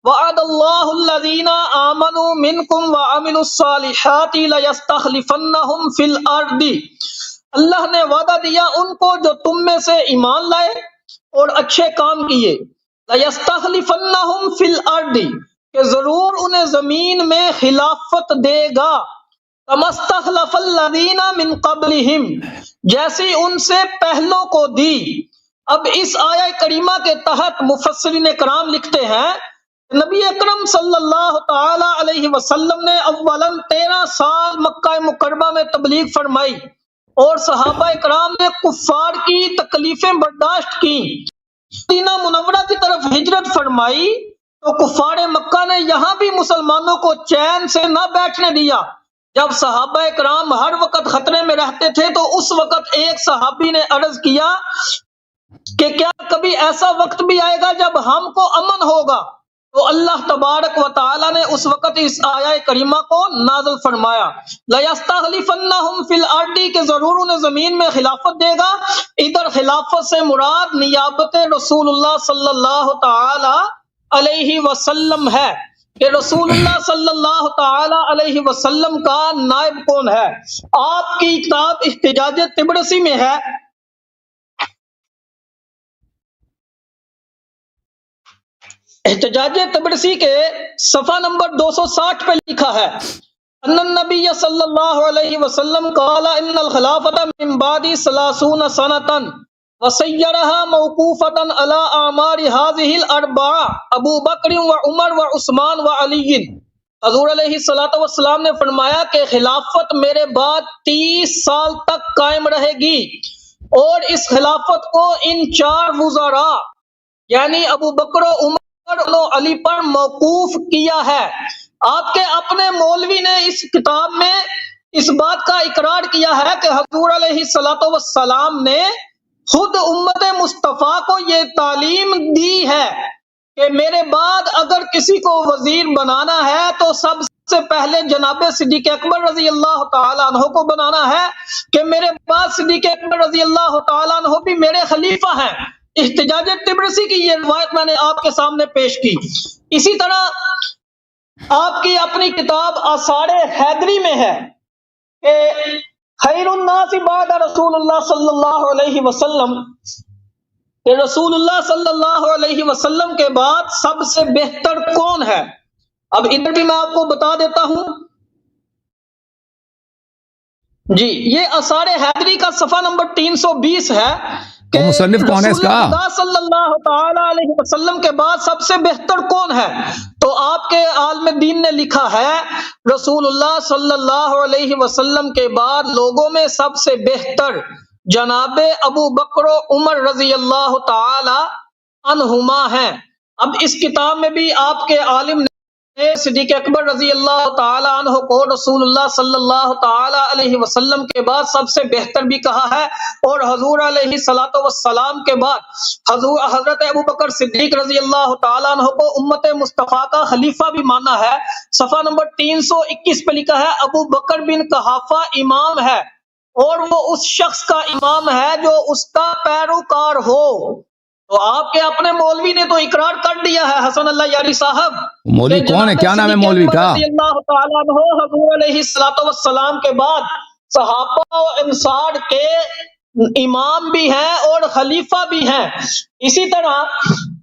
وعد اللہ الذین آمنوا منکم وعملوا الصالحات لیستخلفنہم فی الارض. اللہ نے وعدہ دیا ان کو جو تم میں سے ایمان لائے اور اچھے کام کیے. لیستخلفنہم فی الارض, کہ ضرور انہیں زمین میں خلافت دے گا. کما استخلف الذین من قبلہم, جیسی ان سے پہلوں کو دی. اب اس آیہ کریمہ کے تحت مفسرین کرام لکھتے ہیں نبی اکرم صلی اللہ تعالی علیہ وسلم نے اولاً 13 سال مکہ مکرمہ میں تبلیغ فرمائی اور صحابہ کرام نے کفار کی تکلیفیں برداشت کی. مدینہ منورہ کی طرف ہجرت فرمائی تو کفار مکہ نے یہاں بھی مسلمانوں کو چین سے نہ بیٹھنے دیا. جب صحابہ کرام ہر وقت خطرے میں رہتے تھے تو اس وقت ایک صحابی نے عرض کیا کہ کیا کبھی ایسا وقت بھی آئے گا جب ہم کو امن ہوگا؟ تو اللہ تبارک و تعالی نے اس وقت اس آیہ کریمہ کو نازل فرمایا لَيَسْتَخْلِفَنَّهُمْ فِي الْأَرْضِ, کہ ضرور انہیں زمین میں خلافت دے گا. ادھر خلافت سے مراد نیابت رسول اللہ صلی اللہ تعالی علیہ وسلم ہے کہ رسول اللہ صلی اللہ تعالی علیہ وسلم کا نائب کون ہے. آپ کی کتاب احتجاج طبرسی میں ہے, احتجاج طبرسی کے صفحہ نمبر 260 پہ لکھا ہے ان النبی صلی اللہ علیہ وسلم قال ان الخلافت من بعد 30 سنۃ وسیرها موقوفۃ علی اعمار هذه الاربعہ ابو بکر و عمر و عثمان و علی. حضور علیہ الصلوۃ والسلام نے فرمایا کہ خلافت میرے بعد 30 سال تک قائم رہے گی اور اس خلافت کو ان 4 وزراء یعنی ابو بکر و عمر و علی پر موقوف کیا ہے. آپ کے اپنے مولوی نے اس کتاب میں اس بات کا اقرار کیا ہے کہ حضور علیہ الصلوۃ والسلام نے خود امت مصطفیٰ کو یہ تعلیم دی ہے کہ میرے بعد اگر کسی کو وزیر بنانا ہے تو سب سے پہلے جناب صدیق اکبر رضی اللہ تعالیٰ عنہ کو بنانا ہے, کہ میرے بعد صدیق اکبر رضی اللہ تعالیٰ عنہ بھی میرے خلیفہ ہیں. احتجاج طبرسی کی یہ روایت میں نے آپ کے سامنے پیش کی. اسی طرح آپ کی اپنی کتاب آثار حیدری میں ہے کہ خیر الناس بعد رسول اللہ صلی اللہ علیہ وسلم, کہ رسول اللہ صلی اللہ علیہ وسلم کے بعد سب سے بہتر کون ہے. اب ادھر بھی میں آپ کو بتا دیتا ہوں جی, یہ آثار حیدری کا صفحہ نمبر 320 ہے کہ مصنف کون ہے اس کا؟ رسول اللہ صلی اللہ تعالی علیہ وسلم کے بعد سب سے بہتر کون ہے. تو آپ کے عالم دین نے لکھا ہے رسول اللہ صلی اللہ علیہ وسلم کے بعد لوگوں میں سب سے بہتر جناب ابو بکر و عمر رضی اللہ تعالی عنہما ہیں. اب اس کتاب میں بھی آپ کے عالم نے صدیق اکبر رضی اللہ تعالی عنہ کو رسول اللہ صلی اللہ تعالی علیہ وسلم کے بعد سب سے بہتر بھی کہا ہے, اور حضور علیہ الصلوۃ والسلام کے بعد حضرت ابو بکر صدیق رضی اللہ تعالی عنہ کو امت مصطفیٰ کا خلیفہ بھی مانا ہے. صفحہ نمبر 321 پہ لکھا ہے ابو بکر بن قحافہ امام ہے اور وہ اس شخص کا امام ہے جو اس کا پیروکار ہو. تو آپ کے اپنے مولوی نے تو اقرار کر دیا ہے حسن اللہ یاری صاحب. مولوی کون ہے, کیا نام ہے مولوی کا؟ اللہ تعالیٰ عنہ حضور علیہ الصلوۃ والسلام کے بعد صحابہ و انصار کے امام بھی ہیں اور خلیفہ بھی ہیں. اسی طرح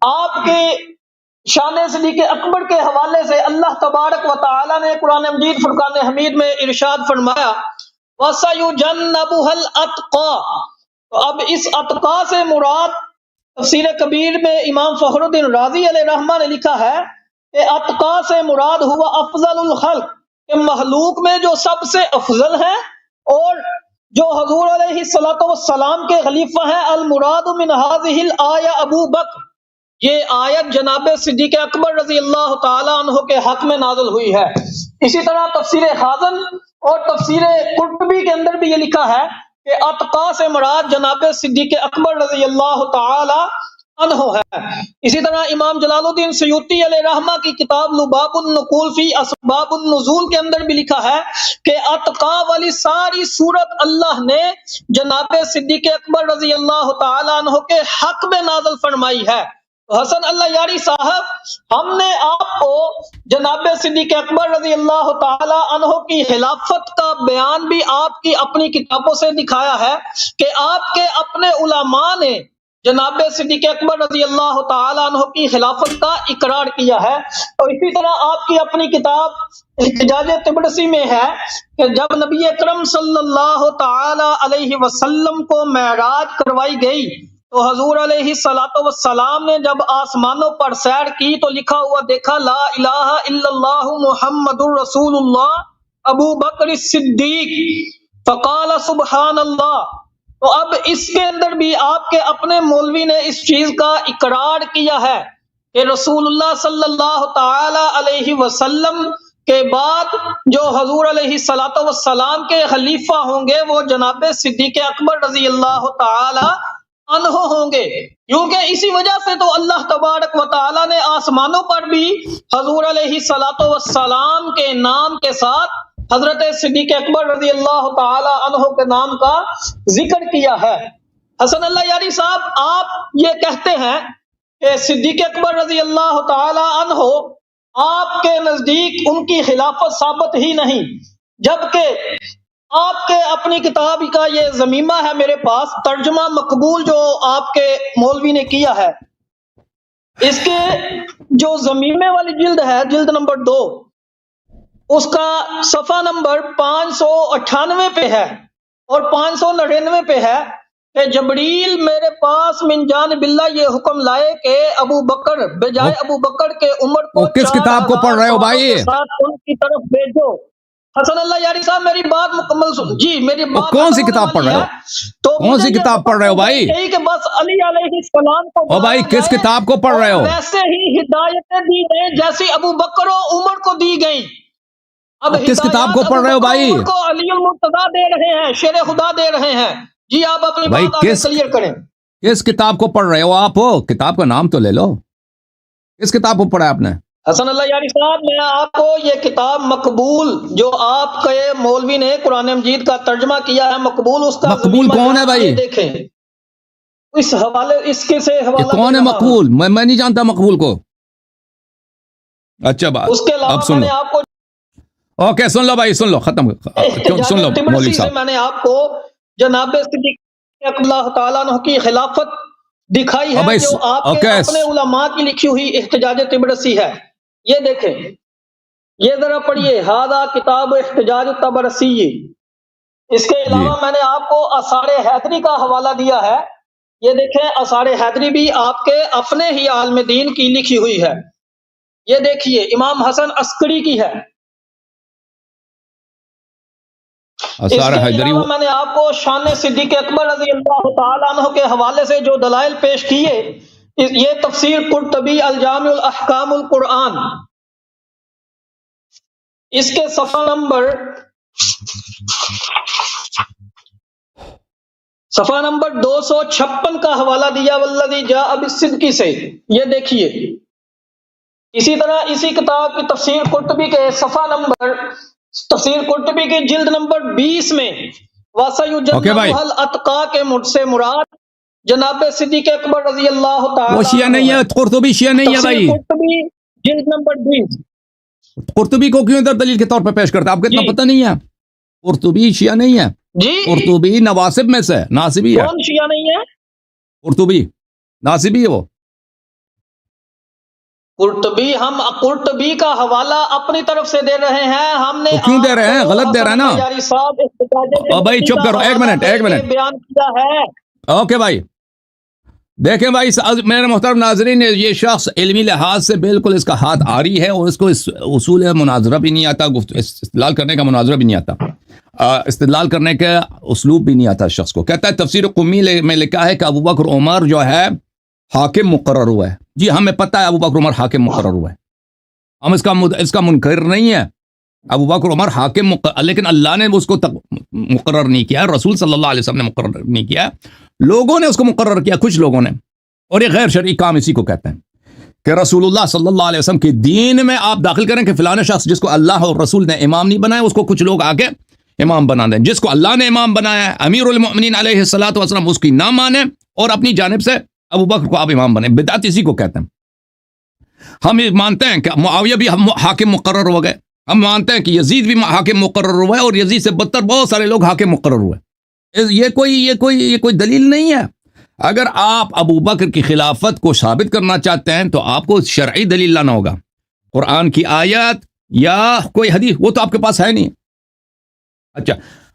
آپ کے شان صدیق اکبر کے حوالے سے اللہ تبارک و تعالی نے قرآن مجید فرقان حمید میں ارشاد فرمایا وَسَيُجَنَّبُهَا الْأَتْقَى، تو اب اس اتقا سے مراد تفسیر کبیر میں امام فخر الدین رازی علیہ رحمہ نے لکھا ہے کہ اتقا سے مراد ہوا افضل الخلق، کہ مخلوق میں جو سب سے افضل ہے، اور جو حضور علیہ السلام کے خلیفہ ہیں، المراد من هذه الآیہ ابو بکر، یہ آیت جناب صدیق اکبر رضی اللہ تعالی عنہ کے حق میں نازل ہوئی ہے۔ اسی طرح تفسیر خازن اور تفسیر قرطبی کے اندر بھی یہ لکھا ہے کہ اتقا سے مراد جناب صدیق اکبر رضی اللہ تعالی عنہ ہے۔ اسی طرح امام جلال الدین سیوطی علیہ رحمہ کی کتاب لباب النقول فی اسباب النزول کے اندر بھی لکھا ہے کہ اتقا والی ساری صورت اللہ نے جناب صدیق اکبر رضی اللہ تعالی عنہ کے حق میں نازل فرمائی ہے۔ حسن اللہ یاری صاحب، ہم نے آپ کو جناب صدیق اکبر رضی اللہ تعالی عنہ کی خلافت کا بیان بھی آپ کی اپنی کتابوں سے دکھایا ہے کہ آپ کے اپنے علماء نے جناب صدیق اکبر رضی اللہ تعالی عنہ کی خلافت کا اقرار کیا ہے۔ اور اسی طرح آپ کی اپنی کتاب احتجاج طبرسی میں ہے کہ جب نبی اکرم صلی اللہ تعالی علیہ وسلم کو معراج کروائی گئی تو حضور علیہ السلام نے جب آسمانوں پر سیر کی تو لکھا ہوا دیکھا لا الہ الا اللہ محمد الرسول اللہ ابو بکر الصدیق فقال سبحان اللہ۔ تو اب اس کے اندر بھی آپ کے اپنے مولوی نے اس چیز کا اقرار کیا ہے کہ رسول اللہ صلی اللہ تعالی علیہ وسلم کے بعد جو حضور علیہ السلام کے خلیفہ ہوں گے وہ جناب صدیق اکبر رضی اللہ تعالی عنہ ہوں گے، کیونکہ اسی وجہ سے تو اللہ تبارک و تعالی نے آسمانوں پر بھی حضور علیہ السلام کے نام کے ساتھ حضرت صدیق اکبر رضی اللہ تعالی عنہ کے نام کا ذکر کیا ہے۔ حسن اللہ یاری صاحب، آپ یہ کہتے ہیں کہ صدیق اکبر رضی اللہ تعالی عنہ آپ کے نزدیک ان کی خلافت ثابت ہی نہیں، جبکہ آپ کے اپنی کتاب کا یہ ضمیمہ ہے میرے پاس، ترجمہ مقبول جو آپ کے مولوی نے کیا ہے، اس کے جو ضمیمے والی جلد ہے، جلد نمبر 2، اس کا صفحہ نمبر 598 پہ ہے اور 599 پہ ہے کہ جبریل میرے پاس من جانب اللہ یہ حکم لائے کہ ابو بکر بجائے ابو بکر کے عمر کو کس کتاب کو پڑھ رہے ہو بھائی؟ ان کی طرف بھیجو۔ حسن اللہ یاری صاحب میری بات مکمل سن جی، میری بات کون سی کتاب پڑھ رہے ہو؟ تو کون سی کتاب پڑھ رہے ہو بھائی؟ یہی کہ بس علی علیہ السلام کو او بھائی کس کتاب کو پڑھ رہے ہو؟ ویسے ہی ہدایتیں دی گئیں جیسی ابو بکر و عمر کو دی گئیں۔ اب کس کتاب کو پڑھ رہے ہو بھائی؟ عمر کو علی المرتضیٰ دے رہے ہیں، شیر خدا دے رہے ہیں۔ جی آپ اپنی بات آگے کلیئر کریں۔ کس کتاب کو پڑھ رہے ہو آپ؟ کتاب کا نام تو لے لو، کس کتاب کو پڑھا ہے آپ نے؟ حسن اللہ یاری صاحب، میں آپ کو یہ کتاب مقبول جو آپ کے مولوی نے قرآن مجید کا ترجمہ کیا ہے، مقبول، اس کا مقبول کون ہے بھائی؟ دیکھیں اس حوالے، اس کے سے حوالہ کون ہے مقبول؟ میں نہیں جانتا مقبول کو۔ اچھا بات، اس کے علاوہ اب سن میں نے لو۔ آپ کو اوکے سن لو بھائی، سن لو، ختم سن لو مولوی سے صاحب۔ میں نے آپ کو جناب صدیق اللہ تعالیٰ عنہ کی خلافت دکھائی ہے جو آپ کے اپنے علماء کی لکھی ہوئی احتجاج طبرسی ہے۔ یہ دیکھیں، یہ ذرا پڑھیے، ہذا کتاب احتجاج طبرسی۔ اس کے علاوہ میں نے آپ کو آثار حیدری کا حوالہ دیا ہے، یہ دیکھیں آثار حیدری بھی آپ کے اپنے ہی عالم دین کی لکھی ہوئی ہے۔ یہ دیکھیے امام حسن عسکری کی ہے۔ اس کے علاوہ میں نے آپ کو شان صدیق اکبر رضی اللہ تعالیٰ عنہ کے حوالے سے جو دلائل پیش کیے، یہ تفسیر قرطبی الجامع الاحکام القرآن، اس کے صفحہ نمبر 256 کا حوالہ دیا والذی جاء بالصدق سے۔ یہ دیکھیے، اسی طرح اسی کتاب کی تفسیر قرطبی کے صفحہ نمبر، تفسیر قرطبی کی جلد نمبر 20 میں وَسَيُجَنَّبُهَا الْأَتْقَى کے سے مراد جناب صدیق اکبر رضی اللہ تعالی، وہ شیعہ نہیں ہے، قرطبی شیعہ نہیں ہے بھائی۔ قرطبی جلد نمبر 20، قرطبی کو کیوں ادھر دلیل کے طور پہ پیش کرتا ہے؟ آپ کو اتنا پتہ نہیں ہے؟ قرطبی شیعہ نہیں ہے جی، قرطبی نواسب میں سے ناصبی ہے۔ کون شیعہ نہیں ہے؟ قرطبی ناصبی ہے وہ۔ قرطبی، ہم قرطبی کا حوالہ اپنی طرف سے دے رہے ہیں. ہم نے تو کیوں دے رہے ہیں؟ غلط دے رہے ہیں نا. یاری صاحب او بھائی چپ کرو، ایک منٹ بیان کیا ہے. اوکے بھائی دیکھیں بھائی، میرے محترم ناظرین، یہ شخص علمی لحاظ سے بالکل اس کا ہاتھ آری ہے، اور اس کو اس اصول مناظرہ بھی نہیں آتا، استدلال کرنے کا مناظرہ بھی نہیں آتا، استدلال کرنے کا اسلوب بھی نہیں آتا شخص کو. کہتا ہے تفسیر قمی میں لکھا ہے کہ ابو بکر عمر جو ہے حاکم مقرر ہوا ہے. جی ہمیں پتہ ہے ابو بکر عمر حاکم مقرر ہوا ہے، ہم اس کا منکر نہیں ہے. ابو بکر عمر حاکم لیکن اللہ نے اس کو مقرر نہیں کیا، رسول صلی اللہ علیہ وسلم نے مقرر نہیں کیا، لوگوں نے اس کو مقرر کیا، کچھ لوگوں نے. اور یہ غیر شرعی کام اسی کو کہتے ہیں کہ رسول اللہ صلی اللہ علیہ وسلم کے دین میں آپ داخل کریں کہ فلاں شخص جس کو اللہ اور رسول نے امام نہیں بنایا، اس کو کچھ لوگ آگے امام بنا دیں. جس کو اللہ نے امام بنایا ہے امیر المؤمنین علیہ الصلوۃ والسلام، اس کی نہ مانیں اور اپنی جانب سے ابو بکر کو آپ امام بنیں. بدعت اسی کو کہتے ہیں. ہم یہ مانتے ہیں کہ معاویہ بھی حاکم مقرر ہو گئے، ہم مانتے ہیں کہ یزید بھی حاکم مقرر ہوا ہے، اور یزید سے بدتر بہت سارے لوگ حاکم مقرر ہوئے. یہ کوئی دلیل نہیں ہے. اگر آپ ابو بکر کی خلافت کو ثابت کرنا چاہتے ہیں تو آپ کو شرعی دلیل لانا ہوگا، قرآن کی آیات یا کوئی حدیث، وہ تو آپ کے پاس ہے نہیں. اچھا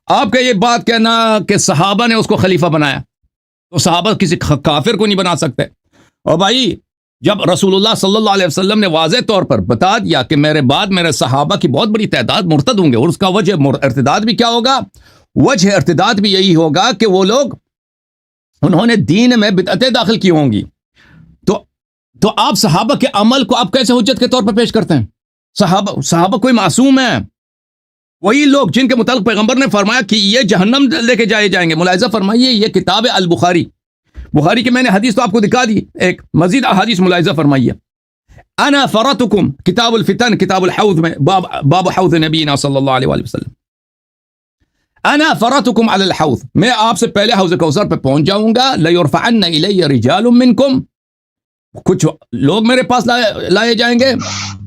آپ کا یہ بات کہنا کہ صحابہ نے اس کو خلیفہ بنایا، تو صحابہ کسی کافر کو نہیں بنا سکتے. اور بھائی جب رسول اللہ صلی اللہ علیہ وسلم نے واضح طور پر بتا دیا کہ میرے بعد میرے صحابہ کی بہت بڑی تعداد مرتد ہوں گے، اور اس کا وجہ ارتداد بھی کیا ہوگا؟ وجہ ارتداد بھی یہی ہوگا کہ وہ لوگ انہوں نے دین میں بدعتیں داخل کی ہوں گی. تو آپ صحابہ کے عمل کو آپ کیسے حجت کے طور پر پیش کرتے ہیں؟ صحابہ کوئی معصوم ہے، وہی لوگ جن کے متعلق پیغمبر نے فرمایا کہ یہ جہنم لے کے جائیں گے. ملاحظہ فرمائیے، یہ کتاب البخاری، بخاری کی میں نے حدیث تو آپ کو دکھا دی، ایک مزید احادیث ملاحظہ فرمائیے. انا فرتکم کتاب الفتن، کتاب الحوض میں باب حوض نبینا صلی اللہ علیہ وآلہ وسلم. انا فرتکم علی الحوض، میں آپ سے پہلے حوض کوثر پہ پہنچ جاؤں گا. لیرفعن الی رجال منکم، کچھ لوگ میرے پاس لائے جائیں گے،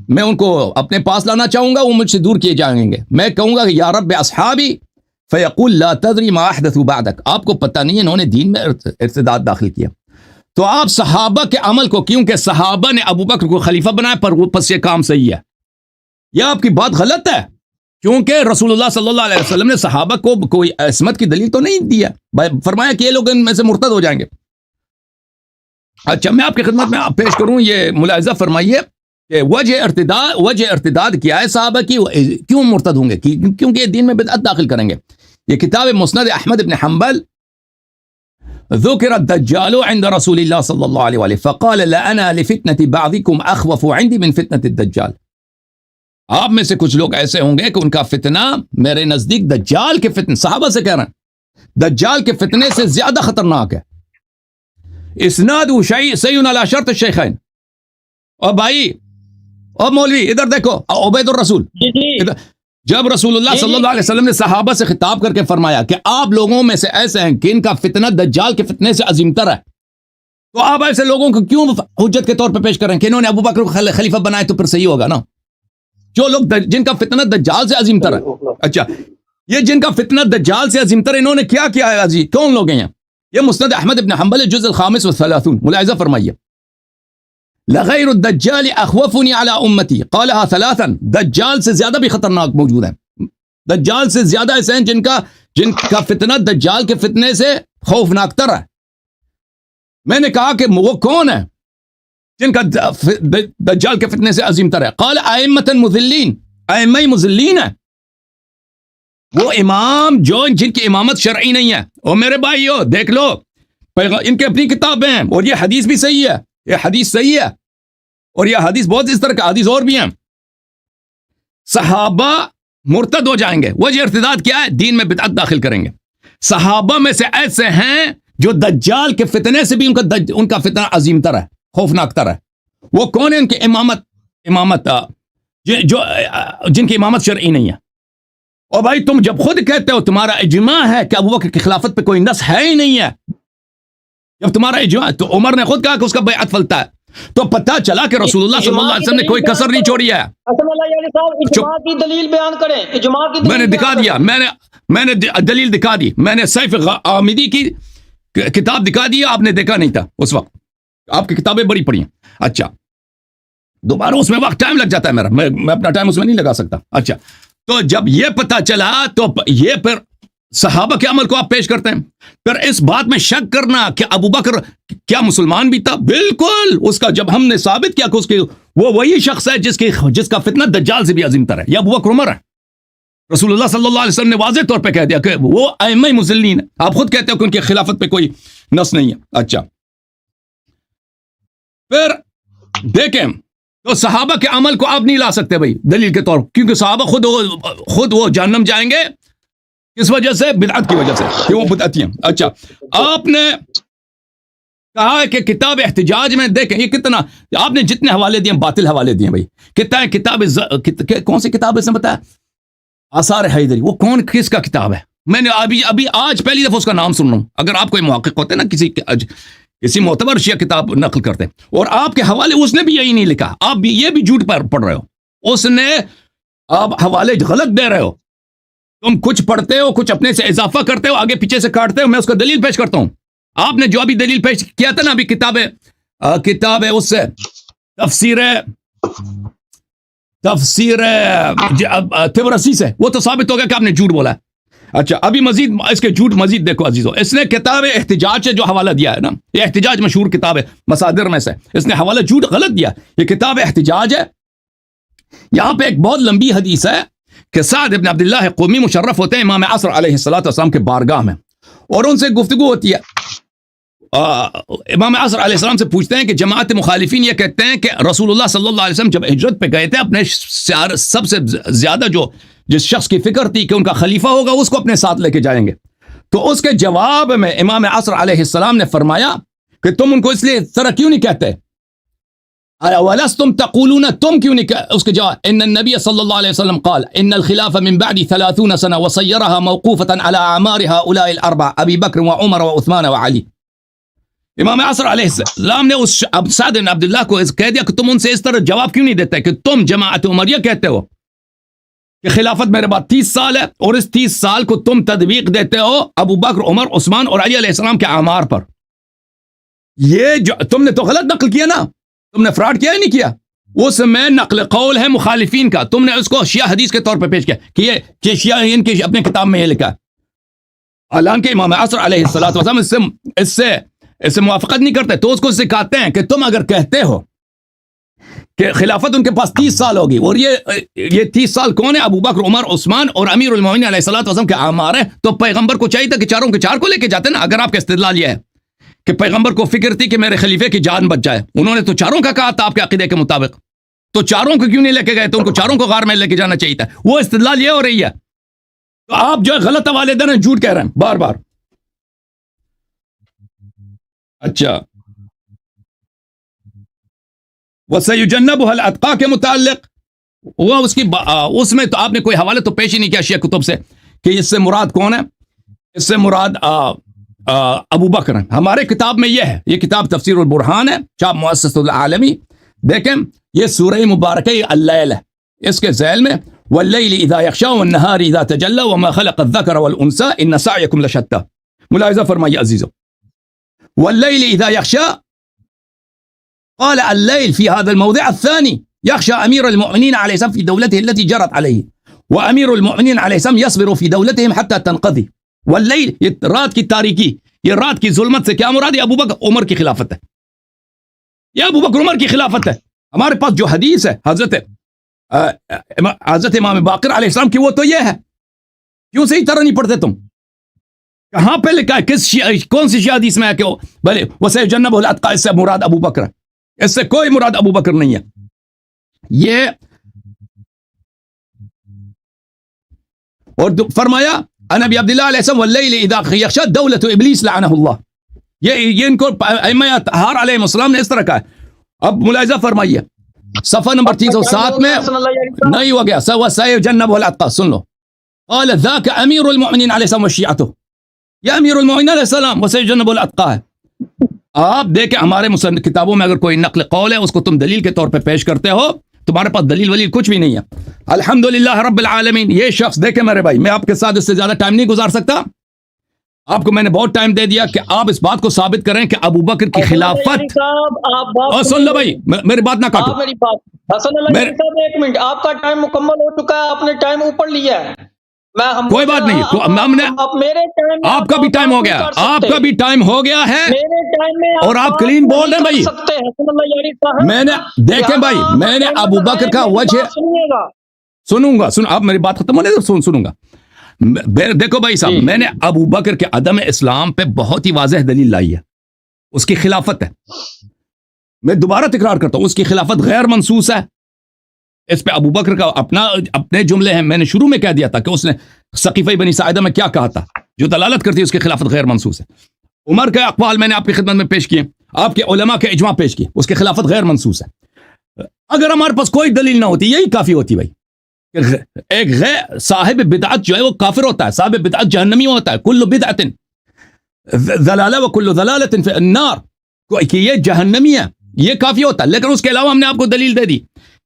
میں ان کو اپنے پاس لانا چاہوں گا، وہ مجھ سے دور کیے جائیں گے. میں کہوں گا کہ یا رب اصحابی، فیقول لا تدری ما احدثوا بعدک، آپ کو پتہ نہیں انہوں نے دین میں ارتداد داخل کیا. تو آپ صحابہ کے عمل کو، کیونکہ صحابہ نے ابو بکر کو خلیفہ بنایا، پر وہ پس یہ کام صحیح ہے. یہ آپ کی بات غلط ہے، کیونکہ رسول اللہ صلی اللہ علیہ وسلم نے صحابہ کو کوئی عصمت کی دلیل تو نہیں دیا، فرمایا کہ یہ لوگ ان میں سے مرتد ہو جائیں گے. اچھا میں آپ کی خدمت میں پیش کروں، یہ ملاحظہ فرمائیے کہ وجہ ارتداد کیا ہے صحابہ کی، کیوں مرتد ہوں گے؟ کیونکہ یہ دین میں بدعت داخل کریں گے. یہ کتاب مسند احمد بن حنبل، ذکر الدجال عند رسول اللہ صلی اللہ علیہ وآلہ فقال لأنا لفتنة بعضكم اخوف عندي من فتنة الدجال. آپ میں سے کچھ لوگ ایسے ہوں گے کہ ان کا فتنہ میرے نزدیک دجال کے فتنے، صحابہ سے کہہ رہے ہیں، دجال کے فتنے سے زیادہ خطرناک ہے. اسناد صحیح علی شرط الشیخین. اور بھائی اور مولوی ادھر دیکھو، عبید الرسول، جب رسول اللہ صلی اللہ علیہ وسلم نے صحابہ سے خطاب کر کے فرمایا کہ آپ لوگوں میں سے ایسے ہیں کہ ان کا فتنہ دجال کے فتنے سے عظیم تر ہے، تو آپ ایسے لوگوں کو کیوں حجت کے طور پہ پیش کریں کہ انہوں نے ابو بکر کو خلیفہ بنائے؟ تو پھر صحیح ہوگا نا، جو لوگ جن کا فتنہ دجال سے عظیم تر ہے. اچھا یہ جن کا فتنہ دجال سے عظیم تر ہے، انہوں نے کیا کیا ہے عزیز؟ کون لوگ ہیں؟ یہ مسند احمد ابن حنبل جزء الخامس والثلاثون، ملاحظہ فرمائیے. لغیر الدجال اخوفنی علی امتی، قالها ثلاثا، دجال سے زیادہ بھی خطرناک موجود ہیں، دجال سے زیادہ ایسے ہیں جن کا فتنہ دجال کے فتنے سے خوفناک تر ہے. میں نے کہا کہ وہ کون ہے جن کا دجال کے فتنے سے عظیم تر ہے؟ قال ائمۃ مذلین، ائمہ مذلین ہے، وہ امام جن کی امامت شرعی نہیں ہے. اور میرے بھائیو دیکھ لو، ان کے اپنی کتابیں ہیں، اور یہ حدیث بھی صحیح ہے، یہ حدیث صحیح ہے، اور یہ حدیث بہت اس طرح کا حدیث اور بھی ہیں. صحابہ مرتد ہو جائیں گے، وجہ ارتداد کیا ہے؟ دین میں بدعت داخل کریں گے. صحابہ میں سے ایسے ہیں جو دجال کے فتنے سے بھی ان کا فتنہ عظیم تر ہے، خوفناک تر ہے. وہ کون ہے؟ ان کی امامت جو جن کی امامت شرعی نہیں ہے. اور بھائی تم جب خود کہتے ہو تمہارا اجماع ہے کہ ابو بکر کی خلافت پہ کوئی نص ہے ہی نہیں ہے، جب تمہارا اجماع، تو عمر نے خود کہا کہ اس کا بیعت فلتا ہے، تو پتہ چلا کہ رسول اللہ صلی اللہ علیہ وسلم نے کوئی کسر نہیں چھوڑی ہے. اجماع کی دلیل بیان کریں، اجماع کی دلیل میں نے دکھا دیا، میں نے دلیل دکھا دی، میں نے سیف عامدی کی کتاب دکھا دی، آپ نے دیکھا نہیں تھا اس وقت، آپ کی کتابیں بڑی پڑی ہیں. اچھا دوبارہ اس میں وقت ٹائم لگ جاتا ہے میرا, میں اپنا ٹائم اس میں نہیں لگا سکتا. اچھا, تو جب یہ پتا چلا تو یہ پھر صحابہ کے عمل کو آپ پیش کرتے ہیں. پھر اس بات میں شک کرنا کہ ابو بکر کیا مسلمان بھی تھا, بالکل اس کا جب ہم نے ثابت کیا کہ اس کی وہ وہی شخص ہے جس کا فتنہ دجال سے بھی عظیم تر ہے, یا ابو بکر عمر ہے. رسول اللہ صلی اللہ علیہ وسلم نے واضح طور پہ کہہ دیا کہ وہ ائمہ مضلین ہے. آپ خود کہتے ہو کہ ان کی خلافت پہ کوئی نص نہیں ہے. اچھا, پھر دیکھیں تو صحابہ کے عمل کو آپ نہیں لا سکتے بھائی دلیل کے طور, کیونکہ صحابہ خود وہ جہنم جائیں گے کس وجہ سے؟ بدعت کی وجہ سے, کہ وہ بدعتی ہیں. اچھا, آپ نے کہا ہے کہ کتاب احتجاج میں دیکھیں یہ کتنا, آپ نے جتنے حوالے دیے باطل حوالے دیے بھائی. کتنا ہے کتاب, کون سی کتاب اس نے بتایا؟ آثار حیدری. وہ کس کا کتاب ہے؟ میں نے ابھی آج پہلی دفعہ اس کا نام سن رہا ہوں. اگر آپ کوئی محقق ہوتے نا کسی معتبر شیعہ کتاب نقل کرتے, اور آپ کے حوالے اس نے بھی یہی نہیں لکھا, آپ بھی یہ بھی جھوٹ پر پڑھ رہے ہو. اس نے آپ حوالے غلط دے رہے ہو. تم کچھ پڑھتے ہو, کچھ اپنے سے اضافہ کرتے ہو, آگے پیچھے سے کاٹتے ہو. میں اس کا دلیل پیش کرتا ہوں. آپ نے جو ابھی دلیل پیش کیا تھا نا ابھی کتاب ہے اس سے تفسیر طبرسی سے, وہ تو ثابت ہو گیا کہ آپ نے جھوٹ بولا ہے. اچھا, ابھی مزید اس کے جھوٹ مزید دیکھو عزیزو. اس نے کتاب احتجاج سے جو حوالہ دیا ہے نا, یہ احتجاج مشہور کتاب ہے مصادر میں سے, اس نے حوالہ جھوٹ غلط دیا. یہ کتاب احتجاج ہے. یہاں پہ ایک بہت لمبی حدیث ہے کہ سعد ابن عبداللہ قومی مشرف ہوتے ہیں امام عصر علیہ السلام کے بارگاہ میں, اور ان سے گفتگو ہوتی ہے. امام عصر علیہ السلام سے پوچھتے ہیں کہ جماعت مخالفین یہ کہتے ہیں کہ رسول اللہ صلی اللہ علیہ وسلم جب ہجرت پہ گئے تھے اپنے سب سے زیادہ جس شخص کی فکر تھی کہ ان کا خلیفہ ہوگا اس کو اپنے ساتھ لے کے جائیں گے. تو اس کے جواب میں امام عصر علیہ السلام نے فرمایا کہ تم ان کو اس لیے طرح کیوں نہیں کہتے, وَلَسْتُمْ تَقُولُونَ, تم کیوں نہیں کہتے؟ اس کے جواب, ان النبی صلی اللہ علیہ وسلم قال ان الخلافہ من بعد 30 سنة وصيرها موقوفة على اعمار هؤلاء الاربع ابی بکر وعمر وعثمان وعلی. امام عصر علیہ السلام نے اس سعد بن عبداللہ کو کہہ دیا کہ تم ان سے اس طرح جواب کیوں نہیں دیتے کہ تم جماعت عمریہ کہتے ہو کہ خلافت میرے بعد 30 سال ہے, اور اس 30 سال کو تم تطبیق دیتے ہو ابو بکر, عمر, عثمان اور علی علیہ السلام کے اعمار پر. یہ جو تم نے تو غلط نقل کیا نا, تم نے فراڈ کیا ہی نہیں کیا. اس میں نقل قول ہے مخالفین کا, تم نے اس کو شیعہ حدیث کے طور پہ پیش کیا کہ شیعہ ان کی اپنے کتاب میں یہ لکھا. حالانکہ امام عصر علیہ السلام اس سے موافقت نہیں کرتے, تو اس کو سکھاتے ہیں کہ تم اگر کہتے ہو کہ خلافت ان کے پاس 30 سال ہوگی, اور یہ 30 سال کون ہے؟ ابو بکر, عمر, عثمان اور امیر المومنین علیہ الصلوۃ والسلام کے اعمار ہیں. تو پیغمبر کو چاہیے تھا کہ چاروں کے چار کو لے کے جاتے نا. اگر آپ کا استدلال یہ ہے کہ پیغمبر کو فکر تھی کہ میرے خلیفے کی جان بچ جائے, انہوں نے تو چاروں کا کہا تھا آپ کے عقیدے کے مطابق, تو چاروں کو کیوں نہیں لے کے گئے؟ تو ان کو چاروں کو غار میں لے کے جانا چاہیے تھا. وہ استدلال یہ ہو رہی ہے. تو آپ جو ہے غلط حوالے دے رہے ہیں, جھوٹ کہہ رہے ہیں بار بار. اچھا, وَسَيُجَنَّبُهَا الْأَتْقَى کے متعلق وہ اس میں تو آپ نے کوئی حوالے تو پیش ہی نہیں کیا شیعہ کتب سے کہ اس سے مراد کون ہے. اس سے مراد ابو بکر ہے. ہمارے کتاب میں یہ ہے, یہ کتاب تفسیر البرہان ہے, چاپ مؤسسۃ العالمی. دیکھیں یہ سورہ مبارکہ اللیل ہے, اس کے ذیل میں وَاللَّيْلِ إِذَا يَغْشَى وَالنَّهَارِ إِذَا تَجَلَّى وَمَا خَلَقَ الذَّكَرَ وَالْأُنثَى إِنَّ سَعْيَكُمْ لَشَتَّى. ملاحظہ فرمائیے عزیزو, وَاللَّيْلِ إِذَا يَغْشَى, قال الليل في هذا الموضع الثاني يخشى أمير المؤمنين عليه السلام في دولته التي جرت عليه, وأمير المؤمنين عليه السلام يصبر في دولتهم حتى تنقضي. والليل, یہ رات کی تاریکی, یہ رات کی ظلمت سے کیا مراد ہے؟ ابو بکر عمر کی خلافت ہے, یہ ابو بکر عمر کی خلافت ہے. ہمارے پاس جو حدیث ہے حضرت امام باقر علیہ السلام کی, وہ تو یہ ہے. کیوں صحیح طرح نہیں پڑھتے تم؟ کہاں پہ لکھا ہے؟ کون سی شیعہ حدیث میں ہے کہ بھلے وَسَيُجَنَّبُهَا الْأَتْقَى, اس سے مراد ابو بکر ہے؟ اس سے کوئی مراد ابو بکر نہیں ہے. یہ اور فرمایا نبی عبداللہ علیہ السلام وَاللَّيْلِ إِذَا يَغْشَى دَوْلَةُ إِبْلِيسَ لَعَنَهُ اللَّهُ. یہ ان کو ائمہ اطہار علیہ السلام نے اس طرح کہا ہے. اب ملاحظہ فرمائیے صفحہ نمبر 307 میں نہیں ہو گیا وَسَيُجَنَّبُهَا الْأَتْقَى. سن لو, قال ذاك امیر المؤمنین علیہ السلام وشیعته, یہ امیر المؤمنین علیہ السلام وَسَيُجَنَّبُهَا الْأَتْقَى ہے. آپ دیکھیں ہمارے مصنف کتابوں میں اگر کوئی نقل قول ہے اس کو تم دلیل کے طور پہ پیش کرتے ہو, تمہارے پاس دلیل ولیل کچھ بھی نہیں ہے. الحمدللہ رب العالمین. یہ شخص دیکھیں میرے بھائی, میں آپ کے ساتھ اس سے زیادہ ٹائم نہیں گزار سکتا. آپ کو میں نے بہت ٹائم دے دیا کہ آپ اس بات کو ثابت کریں کہ ابو بکر کی خلافت. اور سن لو بھائی میری بات نہ کاٹو. میری بات حسن اللہ یاری صاحب ایک منٹ، آپ کا ٹائم مکمل ہو چکا ہے، آپ نے ٹائم اوپر لیا ہے. کوئی بات نہیں، آپ کا بھی ٹائم ہو گیا، آپ کا بھی ٹائم ہو گیا ہے اور آپ کلین بول رہے ہیں بھائی. میں نے دیکھیں بھائی، میں نے ابو بکر کا وجہ سنوں گا. آپ میری بات ختم ہونے دو، سنوں گا. دیکھو بھائی صاحب، میں نے ابو بکر کے عدم اسلام پہ بہت ہی واضح دلیل لائی ہے. اس کی خلافت ہے، میں دوبارہ تکرار کرتا ہوں، اس کی خلافت غیر منصوص ہے. اس پہ ابو بکر کا اپنے جملے ہیں. میں نے شروع میں کہہ دیا تھا کہ اس نے سقیفہ بنی ساعدہ میں کیا کہا تھا جو دلالت کرتی ہے اس کی خلافت غیر منصوص ہے. عمر کے اقوال میں نے آپ کی خدمت میں پیش کیے، آپ کے علماء کے اجماع پیش کیے، اس کی خلافت غیر منصوص ہے. اگر ہمارے پاس کوئی دلیل نہ ہوتی یہی کافی ہوتی بھائی. ایک غیر صاحب بدعت جو ہے وہ کافر ہوتا ہے، صاحب بدعت جہنمی ہوتا ہے. کل بدعت ضلالہ و کل ضلالۃ فی النار، کہ یہ جہنمی ہے، یہ کافی ہوتا ہے. لیکن اس کے علاوہ ہم نے آپ کو دلیل دے دی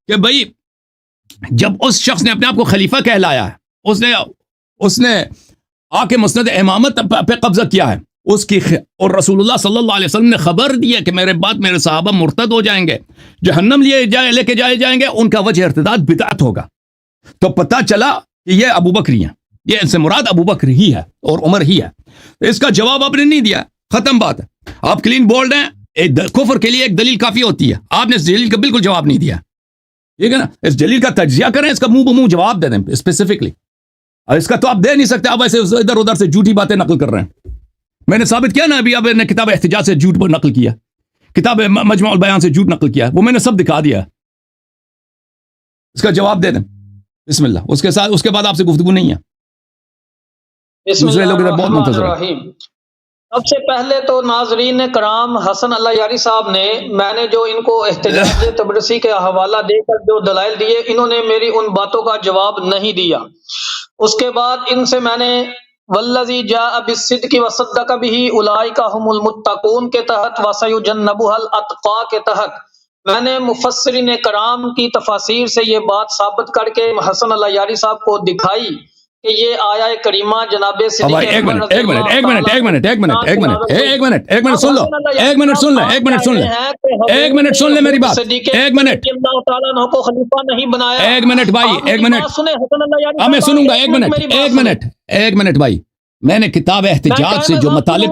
کہ بھائی جب اس شخص نے اپنے آپ کو خلیفہ کہلایا ہے، اس نے آ کے مسند امامت پہ قبضہ کیا ہے، اس کی اور رسول اللہ صلی اللہ علیہ وسلم نے خبر دی ہے کہ میرے بعد میرے صحابہ مرتد ہو جائیں گے، جہنم لے کے جائے جائیں گے، ان کا وجہ ارتداد بدعت ہوگا. تو پتہ چلا کہ یہ ابو بکری ہیں، یہ ان سے مراد ابو بکر ہی ہے اور عمر ہی ہے. اس کا جواب آپ نے نہیں دیا، ختم بات ہے. آپ کلین بول رہے ہیں کفر کے لیے ایک دلیل کافی ہوتی ہے، آپ نے اس دلیل کا بالکل جواب نہیں دیا. ٹھیک ہے نا، اس دلیل کا تجزیہ کریں، اس کا منہ بمنہ جواب دے دیں اسپیسیفکلی. اور اس کا تو آپ دے نہیں سکتے، آپ ایسے ادھر ادھر سے جھوٹی باتیں نقل کر رہے ہیں. میں نے ثابت کیا نا ابھی، اب نے کتاب احتجاج سے جھوٹ نقل کیا، کتاب مجمع البیان سے جھوٹ نقل کیا، وہ میں نے سب دکھا دیا. اس کا جواب دے دیں بسم اللہ. اس کے بعد آپ سے گفتگو نہیں ہے. دوسرے لوگ ادھر بہت منتظر ہیں. سب سے پہلے تو ناظرین کرام، حسن اللہ یاری صاحب نے، میں نے جو ان کو احتجاج تبرسی کے حوالہ دے کر جو دلائل دیے، انہوں نے میری ان باتوں کا جواب نہیں دیا. اس کے بعد ان سے میں نے والذی جاء بالصدق وصدق به اولئک هم المتقون کے تحت وسیجنبها الاتقى کے تحت میں نے مفسرین کرام کی تفاسیر سے یہ بات ثابت کر کے حسن اللہ یاری صاحب کو دکھائی کہ یہ آیا کریمہ جناب صدیق اکبر ایک منٹ سن لیں میری بات. ایک منٹ اللہ تعالیٰ عنہ کو خلیفہ نہیں بنایا. ایک منٹ بھائی، ایک منٹ میں سنوں گا. ایک منٹ بھائی، میں نے کتاب احتجاج سے جو مطالب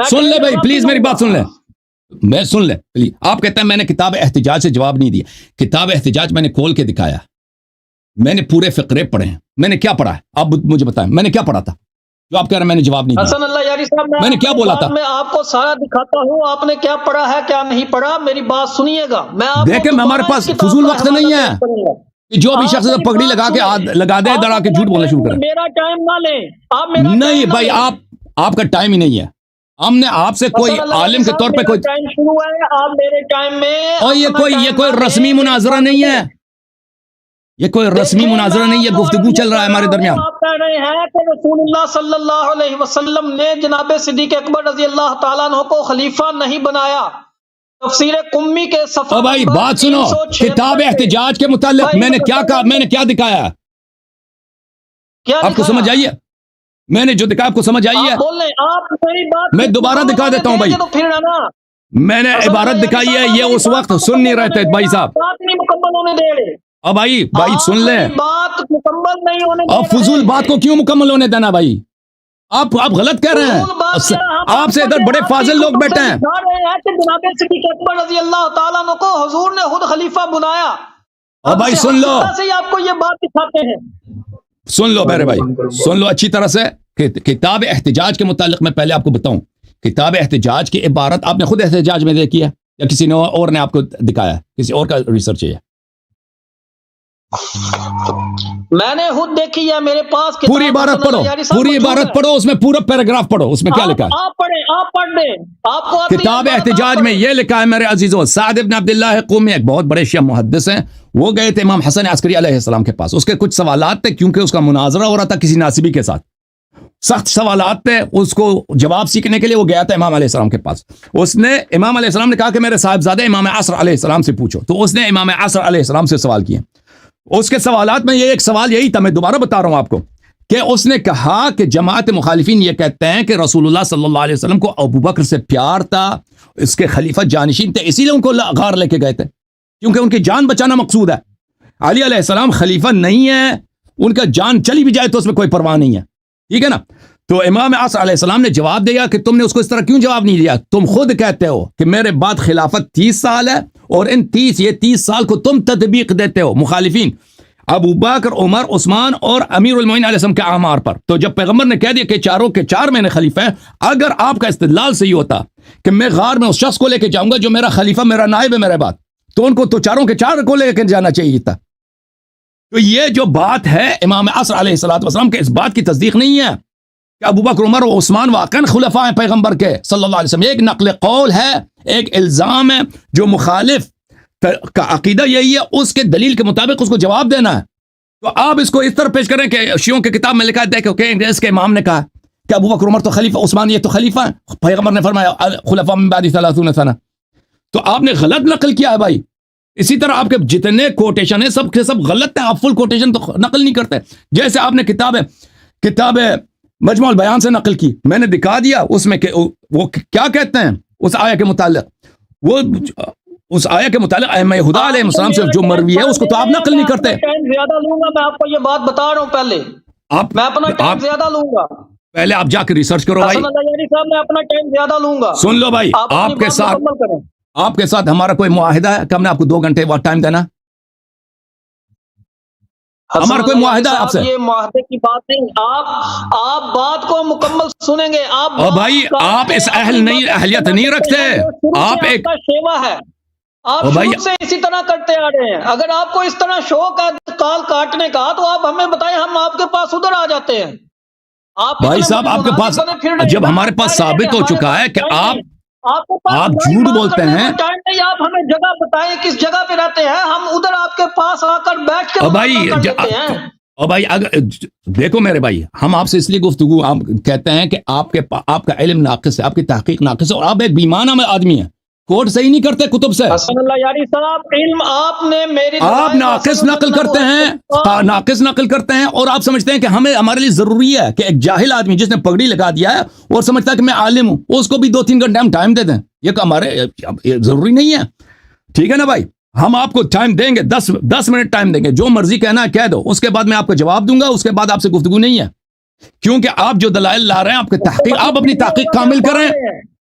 سن لے بھائی، پلیز میری بات سن لیں، میں سن لیں پلیز. آپ کہتے ہیں میں نے کتاب احتجاج سے جواب نہیں دیا. کتاب احتجاج میں نے کھول کے دکھایا، میں نے پورے فقرے پڑھے ہیں. میں نے کیا پڑھا ہے آپ مجھے بتائیں، میں نے کیا پڑھا تھا جو آپ کہہ رہے ہیں میں نے جواب نہیں دیا؟ حسن اللہ یاری صاحب میں نے کیا بولا تھا؟ میں آپ کو سارا دکھاتا ہوں، آپ نے کیا پڑھا ہے کیا نہیں پڑھا، میری بات سنیے گا. میں دیکھیں ہمارے پاس فضول وقت نہیں ہے کہ جو بھی شخص پگڑی لگا کے لگا دے ادھر آ کے جھوٹ بولنا شروع کریں. میرا ٹائم نہ لیں آپ، میرا نہیں بھائی، آپ کا ٹائم ہی نہیں ہے. ہم نے آپ سے کوئی عالم کے طور پہ کوئی ٹائم شروع ہے، آپ میرے ٹائم میں، اور یہ کوئی رسمی مناظرہ نہیں ہے، یہ کوئی رسمی مناظرہ نہیں ہے، گفتگو چل رہا ہے ہمارے درمیان. آپ کہہ رہے ہیں کہ رسول اللہ صلی اللہ علیہ وسلم نے جناب صدیق اکبر رضی اللہ تعالیٰ عنہ کو خلیفہ نہیں بنایا. تفسیر قمی کے صفحہ بھائی بات سنو، کتاب احتجاج کے متعلق میں نے کیا کہا، میں نے کیا دکھایا، آپ کو سمجھ آئیے؟ میں نے جو دکھایا آپ کو سمجھ آئی ہے؟ میں دوبارہ دکھا دیتا ہوں بھائی، میں نے عبارت دکھائی ہے، یہ اس وقت سن نہیں رہے تھے بھائی صاحب. اب بھائی سن لیں، بات مکمل نہیں ہونے، اب فضول بات کو کیوں مکمل ہونے دینا بھائی؟ آپ غلط کہہ رہے ہیں، آپ سے ادھر بڑے فاضل لوگ بیٹھے ہیں. جناب صدیق اکبر رضی اللہ تعالیٰ عنہ کو حضور نے خود خلیفہ بنایا. اب بھائی سن لو، آپ کو یہ بات دکھاتے ہیں، سن لو میرے بھائی، سن لو اچھی طرح سے. کتاب احتجاج کے متعلق میں پہلے آپ کو بتاؤں، کتاب احتجاج کی عبارت آپ نے خود احتجاج میں دیکھی ہے یا کسی نے اور نے آپ کو دکھایا ہے؟ کسی اور کا ریسرچ ہے؟ میں نے خود دیکھی ہے، میرے پاس پوری عبارت پڑھو، پوری عبارت پڑھو، اس میں پورا پیراگراف پڑھو، اس میں کیا لکھا ہے؟ آپ پڑھیں، آپ پڑھ دیں. آپ کو کتاب احتجاج میں یہ لکھا ہے میرے عزیزوں، سعد بن عبداللہ قومی ایک بہت بڑے شیعہ محدث ہیں، وہ گئے تھے امام حسن عسکری علیہ السلام کے پاس. اس کے کچھ سوالات تھے، کیونکہ اس کا مناظرہ ہو رہا تھا کسی ناصبی کے ساتھ، سخت سوالات تھے، اس کو جواب سیکھنے کے لیے وہ گیا تھا امام علیہ السلام کے پاس. اس نے امام علیہ السلام نے کہا کہ میرے صاحبزادے امام عصر علیہ السلام سے پوچھو، تو اس نے امام عصر علیہ السلام سے سوال کیے. اس کے سوالات میں یہ ایک سوال یہی تھا، میں دوبارہ بتا رہا ہوں آپ کو، کہ اس نے کہا کہ جماعت مخالفین یہ کہتے ہیں کہ رسول اللہ صلی اللہ علیہ وسلم کو ابو بکر سے پیار تھا، اس کے خلیفہ جانشین تھے، اسی لیے ان کو غار لے کے گئے تھے، کیونکہ ان کی جان بچانا مقصود ہے۔ علی علیہ السلام خلیفہ نہیں ہے، ان کا جان چلی بھی جائے تو اس میں کوئی پرواہ نہیں ہے، ٹھیک ہے نا۔ تو امام عصر علیہ السلام نے جواب دیا کہ تم نے اس کو اس طرح کیوں جواب نہیں دیا؟ تم خود کہتے ہو کہ میرے بعد خلافت 30 سال ہے، اور ان 30 سال کو تم تطبیق دیتے ہو مخالفین ابو بکر، عمر، عثمان اور امیر المومنین علیہ السلام کے اعمار پر۔ تو جب پیغمبر نے کہہ دیا کہ چاروں کے چار میں نے خلیفہ ہیں، اگر آپ کا استدلال صحیح ہوتا کہ میں غار میں اس شخص کو لے کے جاؤں گا جو میرا خلیفہ، میرا نائب ہے میرے بعد، تو ان کو تو چاروں کے چار کو لے کے جانا چاہیے تھا۔ تو یہ جو بات ہے امام عصر علیہ السلام کے، اس بات کی تصدیق نہیں ہے کہ ابو بکر، عمر اور عثمان واقعاً خلفاء ہیں پیغمبر کے صلی اللہ علیہ وسلم۔ ایک نقل قول ہے، ایک الزام ہے، جو مخالف کا عقیدہ یہی ہے، اس کے دلیل کے مطابق اس کو جواب دینا ہے۔ تو آپ اس کو اس طرح پیش کریں کہ شیعوں کی کتاب میں لکھا ہے، دیکھو کہ اس کے امام نے کہا کہ ابو بکر، عمر تو خلیفہ، عثمان یہ تو خلیفہ ہیں، پیغمبر نے فرمایا خلفاء من بعدی 30 سنہ۔ تو آپ نے غلط نقل کیا ہے بھائی۔ اسی طرح آپ کے جتنے کوٹیشن ہیں سب کے سب غلط ہیں، آپ فل کوٹیشن تو نقل نہیں کرتے۔ جیسے آپ نے کتاب مجموع البیان سے نقل کی، میں نے دکھا دیا اس میں کہ وہ کیا کہتے ہیں اس آیہ کے متعلق، وہ اس آیہ کے متعلق ائمہ ہدیٰ علیہ السلام سے جو مروی ہے اس کو تو آپ نقل نہیں کرتے۔ ٹائم زیادہ لوں گا، میں آپ کو یہ بات بتا رہا ہوں، پہلے میں اپنا ٹائم زیادہ لوں گا، پہلے آپ جا کے ریسرچ کرو بھائی۔ حسن اللہ یاری صاحب، میں اپنا ٹائم زیادہ لوں گا۔ سن لو بھائی، آپ کے ساتھ ہمارا کوئی معاہدہ ہے کہ ہم نے آپ کو 2 گھنٹے وقت ٹائم دینا؟ ہمارا کوئی معاہدہ ہے آپ سے؟ یہ معاہدے کی بات نہیں، آپ بات کو مکمل سنیں گے۔ بھائی آپ اس اہلیت نہیں رکھتے، آپ ایک شیوا ہے، آپ شروع سے اسی طرح کرتے آ رہے ہیں۔ اگر آپ کو اس طرح شوق ہے کال کاٹنے کا تو آپ ہمیں بتائیں، ہم آپ کے پاس ادھر آ جاتے ہیں۔ بھائی صاحب، آپ کے پاس جب ہمارے پاس ثابت ہو چکا ہے کہ آپ جھوٹ بولتے ہیں، آپ ہمیں جگہ بتائیں کس جگہ پہ رہتے ہیں، ہم ادھر آپ کے پاس آ کر بیٹھ کے بھائی اگر دیکھو میرے بھائی، ہم آپ سے اس لیے گفتگو آپ کہتے ہیں کہ آپ کا علم ناقص ہے، آپ کی تحقیق ناقص ہے، اور آپ ایک بیمانہ آدمی ہیں، کوٹ صحیح نہیں کرتے کتب سے۔ حسن اللہ یاری صاحب، علم آپ نے میری آپ ناقص نقل کرتے ہیں، ناقص نقل کرتے ہیں، اور آپ سمجھتے ہیں کہ ہمارے لیے ضروری ہے کہ ایک جاہل آدمی جس نے پگڑی لگا دیا ہے اور سمجھتا ہے کہ میں عالم ہوں، اس کو بھی 2-3 گھنٹے ہم ٹائم دے دیں، یہ ہمارے ضروری نہیں ہے، ٹھیک ہے نا بھائی؟ ہم آپ کو ٹائم دیں گے، 10 منٹ ٹائم دیں گے، جو مرضی کہنا ہے کہہ دو، اس کے بعد میں آپ کو جواب دوں گا، اس کے بعد آپ سے گفتگو نہیں ہے، کیونکہ آپ جو دلائل لا رہے ہیں، آپ کی تحقیق، آپ اپنی تحقیق کامل کریں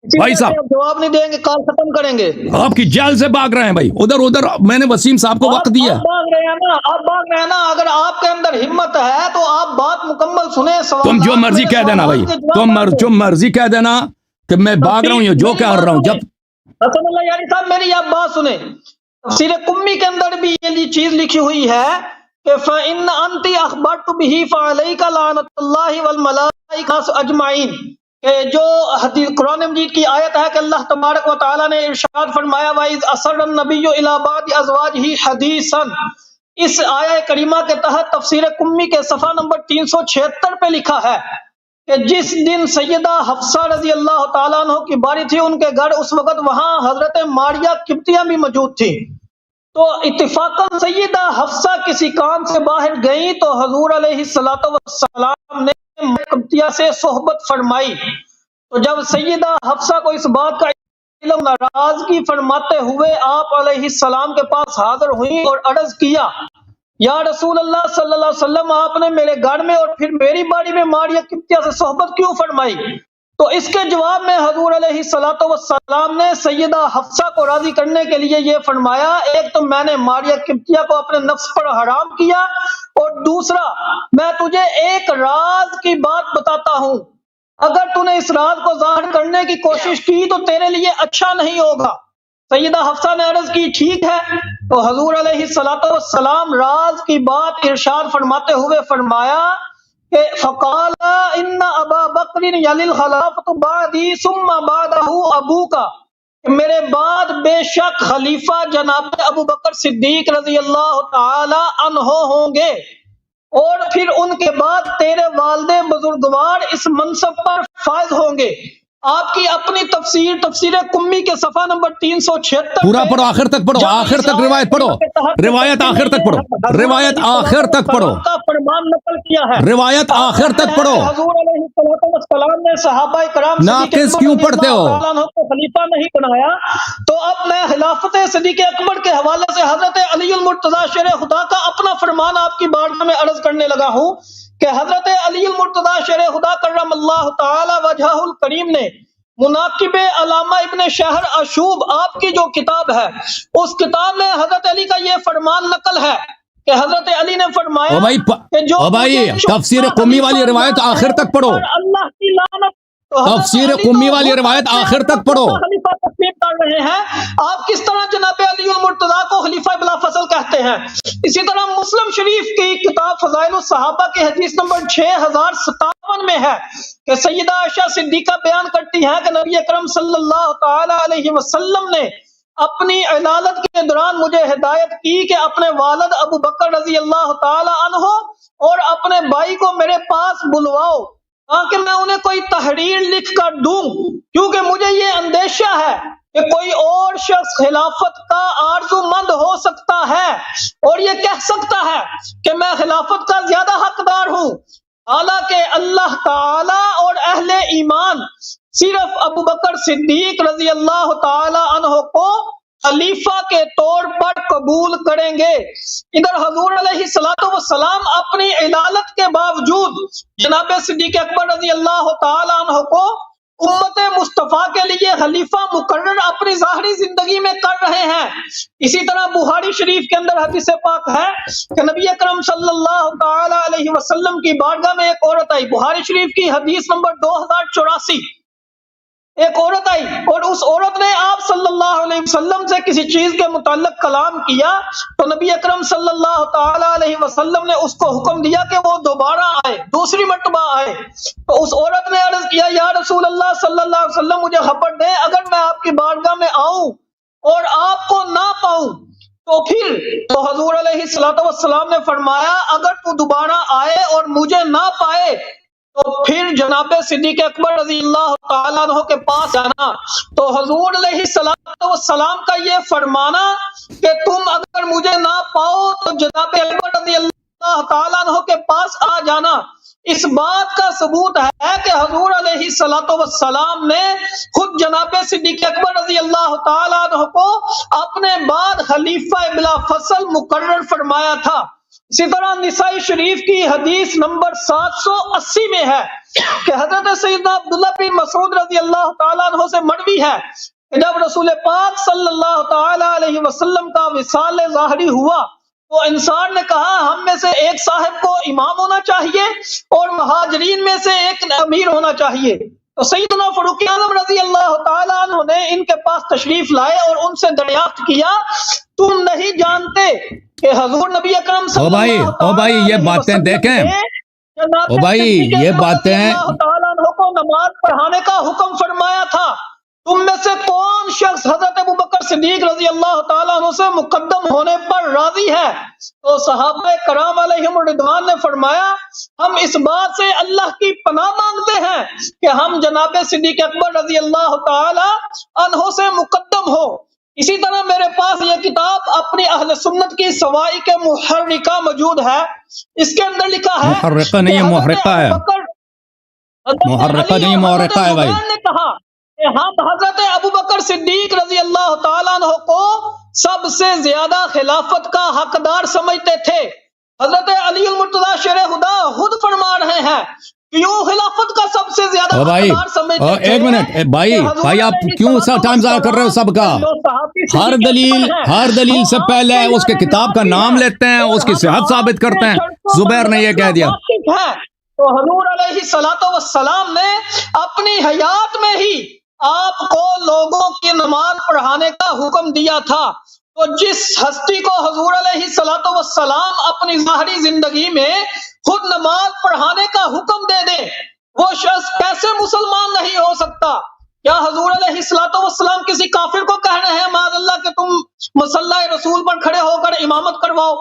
بھائی صاحب۔ جواب نہیں دیں گے، کال ختم کریں گے۔ آپ کی جیل سے بھاگ رہے ہیں بھائی، ادھر میں نے وسیم صاحب کو وقت دیا۔ آپ بھاگ رہے ہیں نا، اگر آپ کے اندر ہمت ہے تو آپ بات مکمل سنیں۔ تم جو مرضی کہہ دینا بھائی، تم جو مرضی کہہ دینا کہ میں بھاگ رہا ہوں، جو کہہ رہا ہوں۔ جب حسن اللہ یاری صاحب، میری آپ بات سنیں، تفسیر قمی کے اندر بھی یہ چیز لکھی ہوئی ہے کہ فَإِنَّ أَنْتِ أَخْبَرْتُ بِهِ فَعَلَيْكَ لَعْنَةُ اللَّهِ وَالْمَلَائِكَةِ أَجْمَعِينَ، کہ جو حدیث قرآن مجید کی آیت ہے کہ اللہ تبارک و تعالیٰ نے ارشاد فرمایا وَإِذْ أَسَرَّ النَّبِيُّ إِلَىٰ بَعْضِ أَزْوَاجِهِ حَدِيثًا، اس آیہ کریمہ کے تحت تفسیر قمی کے صفحہ نمبر 376 پہ لکھا ہے کہ جس دن سیدہ حفصہ رضی اللہ تعالیٰ عنہ کی باری تھی ان کے گھر، اس وقت وہاں حضرت ماریہ قبطیہ بھی موجود تھی، تو اتفاقاً سیدہ حفصہ کسی کام سے باہر گئیں تو حضور علیہ السلام نے قبطیہ سے صحبت فرمائی، تو جب سیدہ حفصہ کو اس بات کا علم، ناراضگی فرماتے ہوئے آپ علیہ السلام کے پاس حاضر ہوئی اور عرض کیا، یا رسول اللہ صلی اللہ علیہ وسلم، آپ نے میرے گھر میں اور پھر میری باری میں ماریہ قبطیہ سے صحبت کیوں فرمائی؟ تو اس کے جواب میں حضور علیہ السلام نے سیدہ حفصہ کو راضی کرنے کے لیے یہ فرمایا، ایک تو میں نے ماریہ قبطیہ کو اپنے نفس پر حرام کیا، اور دوسرا میں تجھے ایک راز کی بات بتاتا ہوں، اگر تو نے اس راز کو ظاہر کرنے کی کوشش کی تو تیرے لیے اچھا نہیں ہوگا۔ سیدہ حفصہ نے عرض کی ٹھیک ہے، تو حضور علیہ السلام راز کی بات ارشاد فرماتے ہوئے فرمایا کہ فقال ان ابا بکر یلی الخلافۃ بعدی ثم بعدہ ابوک، میرے بعد بے شک خلیفہ جناب ابو بکر صدیق رضی اللہ تعالی عنہ ہوں گے، اور پھر ان کے بعد تیرے والد بزرگوار اس منصب پر فائز ہوں گے، آپ کی اپنی تفسیر قمی کے صفحہ نمبر 376 پورا پڑھو، آخر تک پڑھو، آخر تک روایت پڑھو، روایت آخر تک پڑھو، روایت آخر تک پڑھو، کا فرمان نقل کیا ہے، روایت آخر تک پڑھو۔ حضور علیہ السلام نے صحابہ کرام ناقص کیوں پڑھتے ہو؟ کو خلیفہ نہیں بنایا، تو اب میں خلافت صدیق اکبر کے حوالے سے حضرت علی المرتضی شیر خدا کا اپنا فرمان آپ کی بارگاہ میں عرض کرنے لگا ہوں کہ حضرت علی المرتضی شیر خدا کرم اللہ تعالی وجہہ الکریم نے مناقب علامہ ابن شہر اشوب آپ کی جو کتاب ہے، اس کتاب میں حضرت علی کا یہ فرمان نقل ہے کہ حضرت علی نے فرمایا کہ جو تفسیر قمی والی روایت آخر تک پڑھو، اللہ کی لعنت، تفسیر قمی والی روایت آخر تک پڑھو۔ خلیفہ تسلیم کر رہے ہیں، آپ کس طرح جناب علی المرتضیٰ کو خلیفہ بلا فصل کہتے ہیں؟ اسی طرح مسلم شریف کی کتاب فضائل الصحابہ کی حدیث نمبر 6057 میں ہے کہ سیدہ عائشہ صدیقہ بیان کرتی ہیں کہ نبی اکرم صلی اللہ تعالی علیہ وسلم نے اپنی علالت کے دوران مجھے ہدایت کی کہ اپنے والد ابو بکر رضی اللہ تعالی عنہ اور اپنے بھائی کو میرے پاس بلواؤ تاکہ میں انہیں کوئی تحریر لکھ کر دوں، کیونکہ مجھے یہ اندیشہ ہے کہ کوئی اور شخص خلافت کا آرزو مند ہو سکتا ہے اور یہ کہہ سکتا ہے کہ میں خلافت کا زیادہ حقدار ہوں، حالانکہ اللہ تعالی اور اہل ایمان صرف ابو بکر صدیق رضی اللہ تعالی عنہ کو خلیفہ کے طور پر قبول کریں گے۔ ادھر حضور علیہ السلام اپنی علالت کے باوجود جناب صدیق اکبر رضی اللہ تعالی عنہ کو امت مصطفیٰ کے لیے خلیفہ مقرر اپنی ظاہری زندگی میں کر رہے ہیں۔ اسی طرح بخاری شریف کے اندر حدیث پاک ہے کہ نبی اکرم صلی اللہ تعالی علیہ وسلم کی بارگاہ میں ایک عورت آئی، بخاری شریف کی حدیث نمبر 2084، ایک عورت آئی اور اس عورت نے آپ صلی اللہ علیہ وسلم سے کسی چیز کے متعلق کلام کیا، تو نبی اکرم صلی اللہ تعالی علیہ وسلم نے اس کو حکم دیا کہ وہ دوبارہ آئے، دوسری مرتبہ آئے۔ تو اس عورت نے عرض کیا، یا رسول اللہ صلی اللہ علیہ وسلم مجھے خبر دیں، اگر میں آپ کی بارگاہ میں آؤں اور آپ کو نہ پاؤں تو پھر؟ تو حضور علیہ السلام نے فرمایا، اگر تو دوبارہ آئے اور مجھے نہ پائے تو پھر جناب صدیق اکبر رضی اللہ تعالیٰ عنہ کے پاس جانا۔ تو حضور علیہ السلام کا یہ فرمانا کہ تم اگر مجھے نہ پاؤ تو جناب اکبر رضی اللہ تعالیٰ عنہ کے پاس آ جانا، اس بات کا ثبوت ہے کہ حضور علیہ السلام نے خود جناب صدیق اکبر رضی اللہ تعالیٰ عنہ کو اپنے بعد خلیفہ بلا فصل مقرر فرمایا تھا۔ اسی طرح نسائی شریف کی حدیث نمبر 780 میں ہے کہ حضرت سیدنا عبداللہ بن مسعود رضی اللہ تعالیٰ عنہ سے مروی ہے کہ جب رسول پاک صلی اللہ تعالیٰ علیہ وسلم کا وصال ظاہری ہوا تو انسان نے کہا، ہم میں سے ایک صاحب کو امام ہونا چاہیے اور مہاجرین میں سے ایک امیر ہونا چاہیے۔ تو سیدنا فاروق اعظم رضی اللہ تعالیٰ عنہ نے ان کے پاس تشریف لائے اور ان سے دریافت کیا، تم نہیں جانتے کہ حضور نبی اکرم صلی اللہ علیہ وسلم او بھائی یہ باتیں دیکھیں، او بھائی یہ باتیں اللہ تعالیٰ عنہ کو نماز پڑھانے کا حکم فرمایا تھا، تم میں سے کون شخص حضرت ابو بکر صدیق رضی اللہ تعالیٰ عنہ سے مقدم ہونے پر راضی ہے؟ تو صحابہ کرام علیہم الرضوان نے فرمایا، ہم اس بات سے اللہ کی پناہ مانگتے ہیں کہ ہم جناب صدیق اکبر رضی اللہ تعالی عنہ سے مقدم ہو۔ اسی طرح میرے پاس یہ کتاب اپنی اہل سنت کی سوائق محرقہ موجود ہے، اس کے اندر لکھا ہے، محرقہ نہیں ہے، محرقہ ہے، محرقہ نہیں محرقہ ہے بھائی، نے کہا کہ ہم حضرت ابو بکر صدیق رضی اللہ تعالیٰ عنہ کو سب سے زیادہ خلافت کا حقدار سمجھتے تھے۔ حضرت علی المرتضیٰ شیر خدا خود فرما رہے ہیں، کیوں خلافت کا سب سے زیادہ حقدار سمجھتے تھے؟ ایک منٹ بھائی آپ کیوں سا ٹائم ضائع کر رہے ہو سب کا؟ ہر دلیل سے پہلے اس کے کتاب کا نام لیتے ہیں، اس کی صحت ثابت کرتے ہیں۔ زبیر نے یہ کہہ دیا۔ تو حضور علیہ السلام نے اپنی حیات میں ہی آپ کو لوگوں کی نماز پڑھانے کا حکم دیا تھا۔ تو جس ہستی کو حضور علیہ السلام اپنی ظاہری زندگی میں خود نماز پڑھانے کا حکم دے دے، وہ شخص کیسے مسلمان نہیں ہو سکتا؟ کیا حضور علیہ السلام کسی کافر کو کہہ رہے ہیں معاذ اللہ کہ تم مصلی رسول پر کھڑے ہو کر امامت کرواؤ؟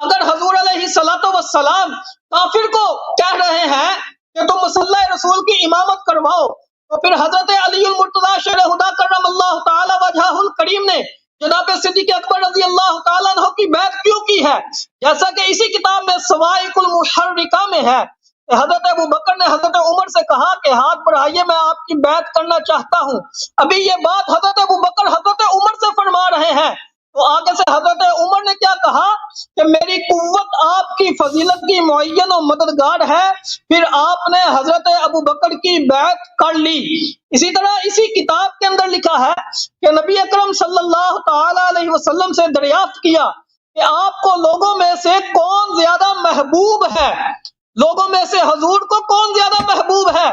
اگر حضور علیہ السلام کافر کو کہہ رہے ہیں کہ تم مصلی رسول کی امامت کرواؤ تو پھر حضرت علی المرتضیٰ شرح خدا کرم اللہ تعالی وجہہ الکریم نے جناب صدیق اکبر رضی اللہ تعالیٰ عنہ کی بیعت کیوں کی ہے؟ جیسا کہ اسی کتاب میں صواعق المحرکہ میں ہے، حضرت ابو بکر نے حضرت عمر سے کہا کہ ہاتھ بڑھائیے، میں آپ کی بیعت کرنا چاہتا ہوں۔ ابھی یہ بات حضرت ابو بکر حضرت عمر سے فرما رہے ہیں، تو آگے سے حضرت عمر نے کیا کہا کہ میری قوت آپ کی فضیلت کی معین و مددگار ہے۔ پھر آپ نے حضرت ابو بکر کی بیعت کر لی۔ اسی طرح اسی کتاب کے اندر لکھا ہے کہ نبی اکرم صلی اللہ تعالی علیہ وسلم سے دریافت کیا کہ آپ کو لوگوں میں سے کون زیادہ محبوب ہے، لوگوں میں سے حضور کو کون زیادہ محبوب ہے؟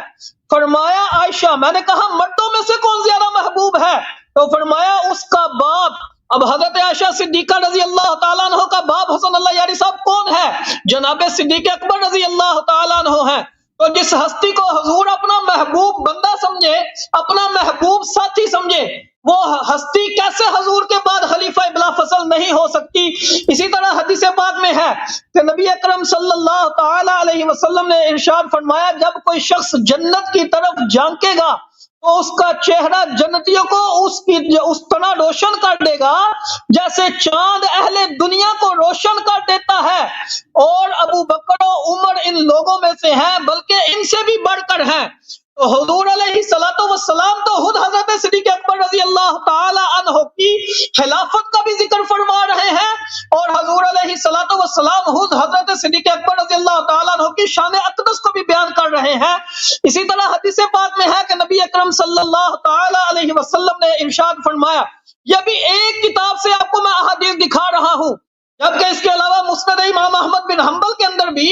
فرمایا عائشہ۔ میں نے کہا مردوں میں سے کون زیادہ محبوب ہے؟ تو فرمایا اس کا باپ۔ اب حضرت عائشہ صدیقہ رضی اللہ تعالیٰ عنہ کا باپ حسن اللہ یاری صاحب کون ہے؟ جناب صدیق اکبر رضی اللہ تعالیٰ عنہ ہیں۔ تو جس ہستی کو حضور اپنا محبوب بندہ سمجھے، اپنا محبوب ساتھی سمجھے، وہ ہستی کیسے حضور کے بعد خلیفہ بلا فصل نہیں ہو سکتی؟ اسی طرح حدیث پاک میں ہے کہ نبی اکرم صلی اللہ تعالی علیہ وسلم نے ارشاد فرمایا جب کوئی شخص جنت کی طرف جھانکے گا تو اس کا چہرہ جنتیوں کو اس طرح روشن کر دے گا جیسے چاند اہل دنیا کو روشن کر دیتا ہے، اور ابو بکر و عمر ان لوگوں میں سے ہیں بلکہ ان سے بھی بڑھ کر ہیں۔ تو حضور علیہ الصلوۃ والسلام تو خود حضرت صدیق اکبر رضی اللہ تعالی عنہ کی خلافت کا بھی ذکر فرما رہے ہیں، اور حضور علیہ الصلوۃ والسلام خود حضرت صدیق اکبر رضی اللہ تعالی عنہ کی شان اقدس کو بھی بیان کر رہے ہیں۔ اسی طرح حدیث پاک میں ہے کہ نبی اکرم صلی اللہ تعالی علیہ وسلم نے ارشاد فرمایا، یہ بھی ایک کتاب سے آپ کو میں احادیث دکھا رہا ہوں، جبکہ اس کے علاوہ مسند امام احمد بن حنبل کے اندر بھی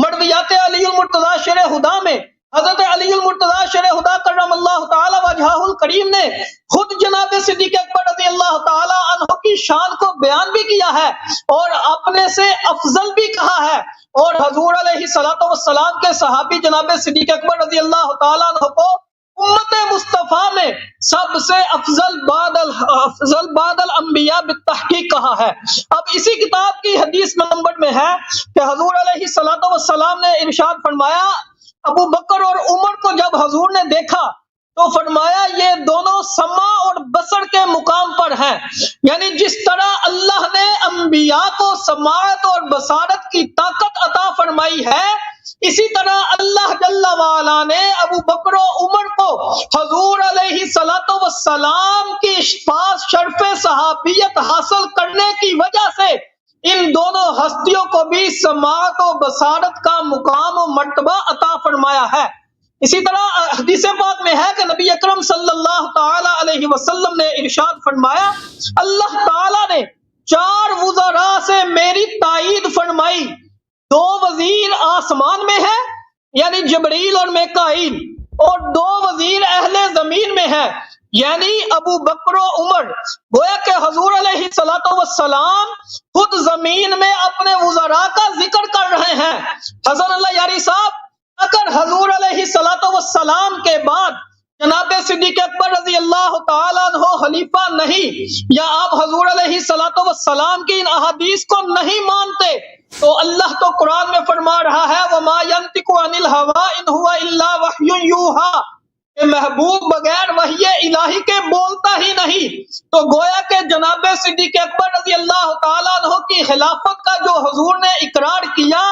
مرویات علی المرتضیٰ شرح خدا میں حضرت علی المرتضیٰ شرح خدا کرم اللہ تعالی وجہہ الکریم نے خود جناب صدیق اکبر رضی اللہ تعالی عنہ کی شان کو بیان بھی کیا ہے اور اپنے سے افضل بھی کہا ہے، اور حضور علیہ الصلوۃ والسلام کے صحابی جناب صدیق اکبر رضی اللہ تعالی عنہ کو امت مصطفیٰ میں سب سے افضل بعد الانبیاء بالتحقیق کہا ہے۔ اب اسی کتاب کی حدیث میں نمبر میں ہے کہ حضور علیہ الصلوۃ والسلام نے ارشاد فرمایا، ابو بکر اور عمر کو جب حضور نے دیکھا تو فرمایا یہ دونوں سمع اور بصر کے مقام پر ہیں، یعنی جس طرح اللہ نے انبیاء کو سماعت اور بصارت کی طاقت عطا فرمائی ہے، اسی طرح اللہ جل وعلا نے ابو بکر و عمر کو حضور علیہ الصلوۃ والسلام کی پاس شرف صحابیت حاصل کرنے کی وجہ سے ان دونوں ہستیوں کو بھی سماعت و بصارت کا مقام و مرتبہ عطا فرمایا ہے۔ اسی طرح حدیث پاک میں ہے کہ نبی اکرم صلی اللہ تعالی علیہ وسلم نے ارشاد فرمایا، اللہ تعالی نے 4 وزراء سے میری تائید فرمائی، 2 وزیر آسمان میں ہیں یعنی جبریل اور میکائیل، اور 2 وزیر اہل زمین میں ہیں یعنی ابو بکر و عمر۔ گویا کہ حضور علیہ الصلوۃ والسلام خود زمین میں اپنے وزراء کا ذکر کر رہے ہیں۔ حسن اللہ یاری صاحب، اگر حضور علیہ الصلوۃ والسلام کے بعد جناب صدیق اکبر رضی اللہ تعالیٰ عنہ خلیفہ نہیں، یا آپ حضور علیہ الصلوۃ والسلام کی ان احادیث کو نہیں مانتے، تو اللہ تو قرآن میں فرما رہا ہے وَمَا يَنطِقُ عَنِ الْهَوَىٰ إِنْ هُوَ إِلَّا وَحْيٌ يُوحَىٰ، کہ محبوب بغیر وحی الہی کے بولتا ہی نہیں۔ تو گویا کہ جناب صدیق اکبر رضی اللہ تعالیٰ عنہ کی خلافت کا جو حضور نے اقرار کیا،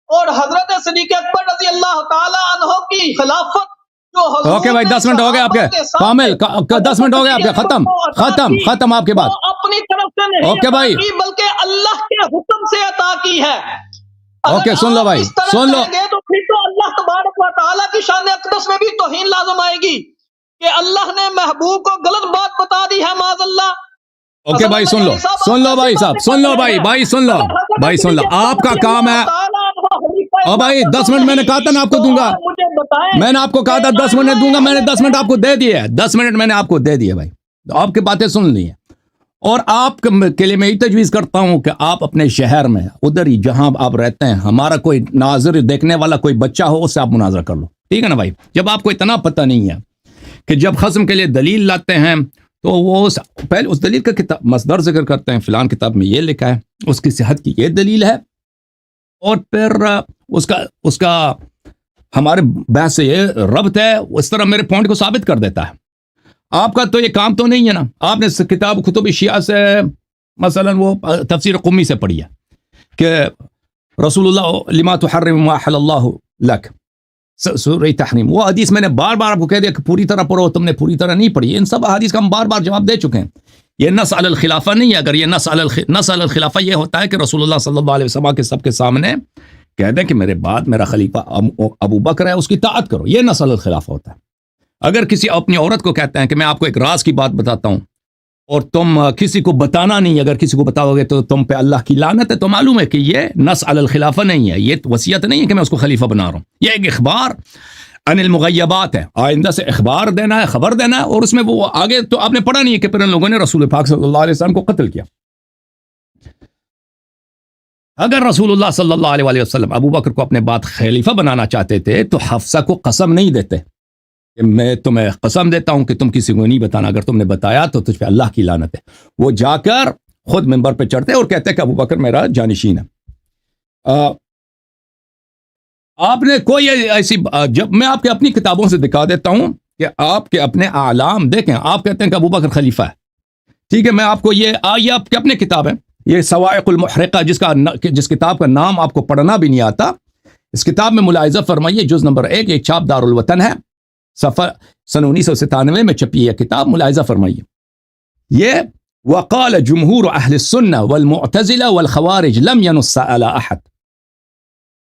اور حضرت صدیق اکبر رضی اللہ تعالیٰ عنہ کی خلافت جو حضور اوکے بھائی 10 منٹ ہو گئے آپ کے، کامل 10 منٹ ہو گئے آپ کے، ختم آپ کے بات، اپنی طرف سے نہیں اوکے بھائی، بلکہ اللہ کے حکم سے عطا کی ہے۔ اوکے سن لو بھائی، سن لو، تو پھر تو اللہ تبارک و تعالیٰ کی شان اقدس میں بھی توہین لازم آئے گی کہ اللہ نے محبوب کو غلط بات بتا دی ہے معاذ اللہ۔ اوکے بھائی سن لو بھائی صاحب، سن لو بھائی سن لو، آپ کا کام ہے، او بھائی 10 منٹ میں نے کہا تھا نا آپ کو دوں گا، میں نے آپ کو کہا تھا 10 منٹ دوں گا، میں نے 10 منٹ آپ کو دے دیے، 10 منٹ میں نے آپ کو دے دیے بھائی، آپ کی باتیں سن لی ہیں، اور آپ کے لیے میں یہ تجویز کرتا ہوں کہ آپ اپنے شہر میں ادھر ہی جہاں آپ رہتے ہیں، ہمارا کوئی ناظر دیکھنے والا کوئی بچہ ہو، اس سے آپ مناظرہ کر لو، ٹھیک ہے نا بھائی؟ جب آپ کو اتنا پتہ نہیں ہے کہ جب خصم کے لیے دلیل لاتے ہیں تو وہ پہلے اس دلیل کا کتاب مصدر ذکر کرتے ہیں، فلان کتاب میں یہ لکھا ہے، اس کی صحت کی یہ دلیل ہے، اور پھر اس کا ہمارے بحث سے یہ ربط ہے، اس طرح میرے پوائنٹ کو ثابت کر دیتا ہے. آپ کا تو یہ کام تو نہیں ہے نا. آپ نے کتاب کتب شیعہ سے مثلا وہ تفسیر قمی سے پڑھی ہے کہ رسول اللہ لما تحرم ما احل اللہ لک، سورہ تحریم. وہ حدیث میں نے بار بار آپ کو کہہ دیا کہ پوری طرح پڑھو، تم نے پوری طرح نہیں پڑھی. ان سب حدیث کا ہم بار بار جواب دے چکے ہیں. یہ نص علی الخلافہ نہیں ہے. اگر یہ نص علی الخلافہ یہ ہوتا ہے کہ رسول اللہ صلی اللہ علیہ وسلم کے سب کے سامنے کہہ دیں کہ میرے بعد میرا خلیفہ ابو بکر ہے، اس کی طاعت کرو، یہ نص علی الخلافہ ہوتا ہے. اگر کسی اپنی عورت کو کہتے ہیں کہ میں آپ کو ایک راز کی بات بتاتا ہوں اور تم کسی کو بتانا نہیں، اگر کسی کو بتاؤ گے تو تم پہ اللہ کی لعنت ہے، تو معلوم ہے کہ یہ نص علی الخلافہ نہیں ہے. یہ وصیت نہیں ہے کہ میں اس کو خلیفہ بنا رہا ہوں. یہ ایک اخبار عن المغیبات ہے، آئندہ سے اخبار دینا ہے، خبر دینا ہے. اور اس میں وہ آگے تو آپ نے پڑھا نہیں ہے کہ پھر ان لوگوں نے رسول پاک صلی اللہ علیہ وسلم کو قتل کیا. اگر رسول اللہ صلی اللہ علیہ وسلم ابو بکر کو اپنے بعد خلیفہ بنانا چاہتے تھے تو حفصہ کو قسم نہیں دیتے کہ میں تمہیں قسم دیتا ہوں کہ تم کسی کو نہیں بتانا، اگر تم نے بتایا تو تجھ پہ اللہ کی لعنت ہے. وہ جا کر خود منبر پہ چڑھتے اور کہتے کہ ابو بکر میرا جانشین ہے. آپ نے کوئی ایسی، جب میں آپ کے اپنی کتابوں سے دکھا دیتا ہوں کہ آپ کے اپنے اعلام دیکھیں، آپ کہتے ہیں کہ ابو بکر خلیفہ ہے، ٹھیک ہے. میں آپ کو یہ آپ کے اپنے کتاب ہے، یہ صواعق المحرقہ، جس کتاب کا نام آپ کو پڑھنا بھی نہیں آتا. اس کتاب میں ملاحظہ فرمائیے، جز نمبر 1، ایک چھاپ دار الوطن ہے، صفحہ سن 1997 میں چھپی ہے کتاب. ملاحظہ فرمائیے، یہ وقال جمہور اہل السنہ والمعتزلہ والخوارج لم ينص على احد.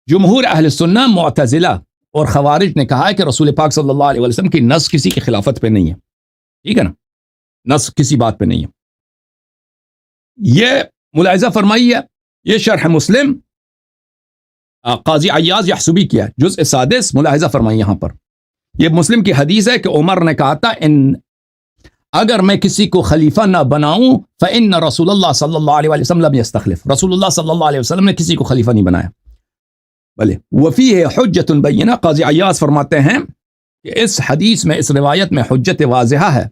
جمہور اہل سنہ، معتزلہ اور خوارج نے کہا ہے کہ رسول پاک صلی اللہ علیہ وسلم کی نص کسی کی خلافت پہ نہیں ہے. ٹھیک ہے نا، نص کسی بات پہ نہیں ہے. یہ ملاحظہ فرمائیے، یہ شرح مسلم قاضی عیاض یحسبی کیا ہے، جزء 6، ملاحظہ فرمائیے. یہاں پر یہ مسلم کی حدیث ہے کہ عمر نے کہا تھا اگر میں کسی کو خلیفہ نہ بناؤں فإن رسول اللہ صلی اللہ علیہ وسلم لم يستخلف، رسول اللہ صلی اللہ علیہ وسلم نے کسی کو خلیفہ نہیں بنایا. بلے وفیہ حجت بینہ، قاضی عیاض فرماتے ہیں کہ اس حدیث میں، اس روایت میں حجت واضحہ ہے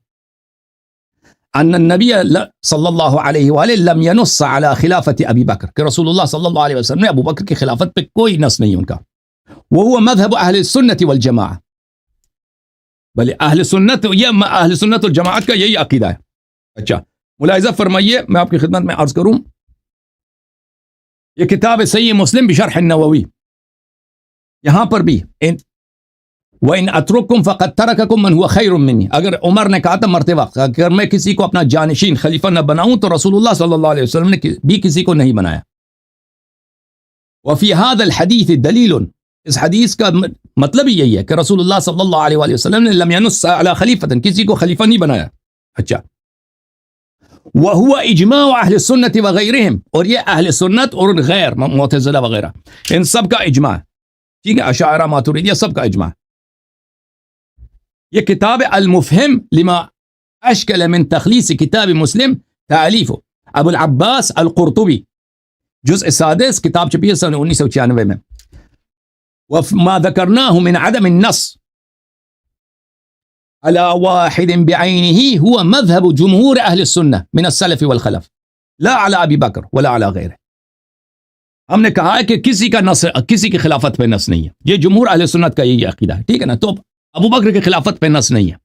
ان النبی صلی اللہ علیہ وآلہ لم ينص على خلافت ابی بکر، کہ رسول اللہ صلی اللہ علیہ وسلم نے ابو بکر کی خلافت پہ کوئی نص نہیں ان کا. وهو مذهب اہل السنت والجماعہ، بلے اہل سنت، یہ اہل سنت والجماعت کا یہی عقیدہ ہے. اچھا ملاحظہ فرمائیے، میں آپ کی خدمت میں عرض کروں، یہ کتاب صحیح مسلم بشرح النووی، یہاں پر بھی وَإِنْ أَتْرُكُمْ فَقَدْ تَرَكَكُمْ مَنْ هُوَ خَيْرٌ مِّنِّي، اگر عمر نے کہا تھا مرتے وقت اگر میں کسی کو اپنا جانشین خلیفہ نہ بناؤں تو رسول اللہ صلی اللہ علیہ وسلم نے بھی کسی کو نہیں بنایا. وَفِي هَذَا الْحَدِيثِ دَلِيلٌ، اس حدیث کا مطلب ہی یہی ہے کہ رسول اللہ صلی اللہ علیہ وسلم نے لم ينص على خلیفۃ، کسی کو خلیفہ نہیں بنایا. اچھا، وَهُوَ إِجْمَاعُ أَهْلِ السُّنَّةِ وَغَيْرِهِمْ، اور یہ اہل سنت اور غیر معتزلہ وغیرہ ان سب کا اجماع ہے. ٹھیک ہے، اشاعرہ ماتریدیہ سب کا اجماع. یہ کتاب المفہم لما اشکل من تخلیص کتاب مسلم، تالیف ابو العباس القرطبی، جزء 6، کتاب چھپی ہے سن 1996 میں. وما ذکرناه من عدم النص على واحد بعينه هو مذهب جمهور اهل السنة من السلف والخلف لا على ابی بکر ولا على غیره. ہم نے کہا ہے کہ کسی کا نص، کسی کی خلافت پہ نص نہیں ہے. یہ جمہور اہل سنت کا یہی عقیدہ ہے. ٹھیک ہے نا، تو ابو بکر کی خلافت پہ نص نہیں ہے.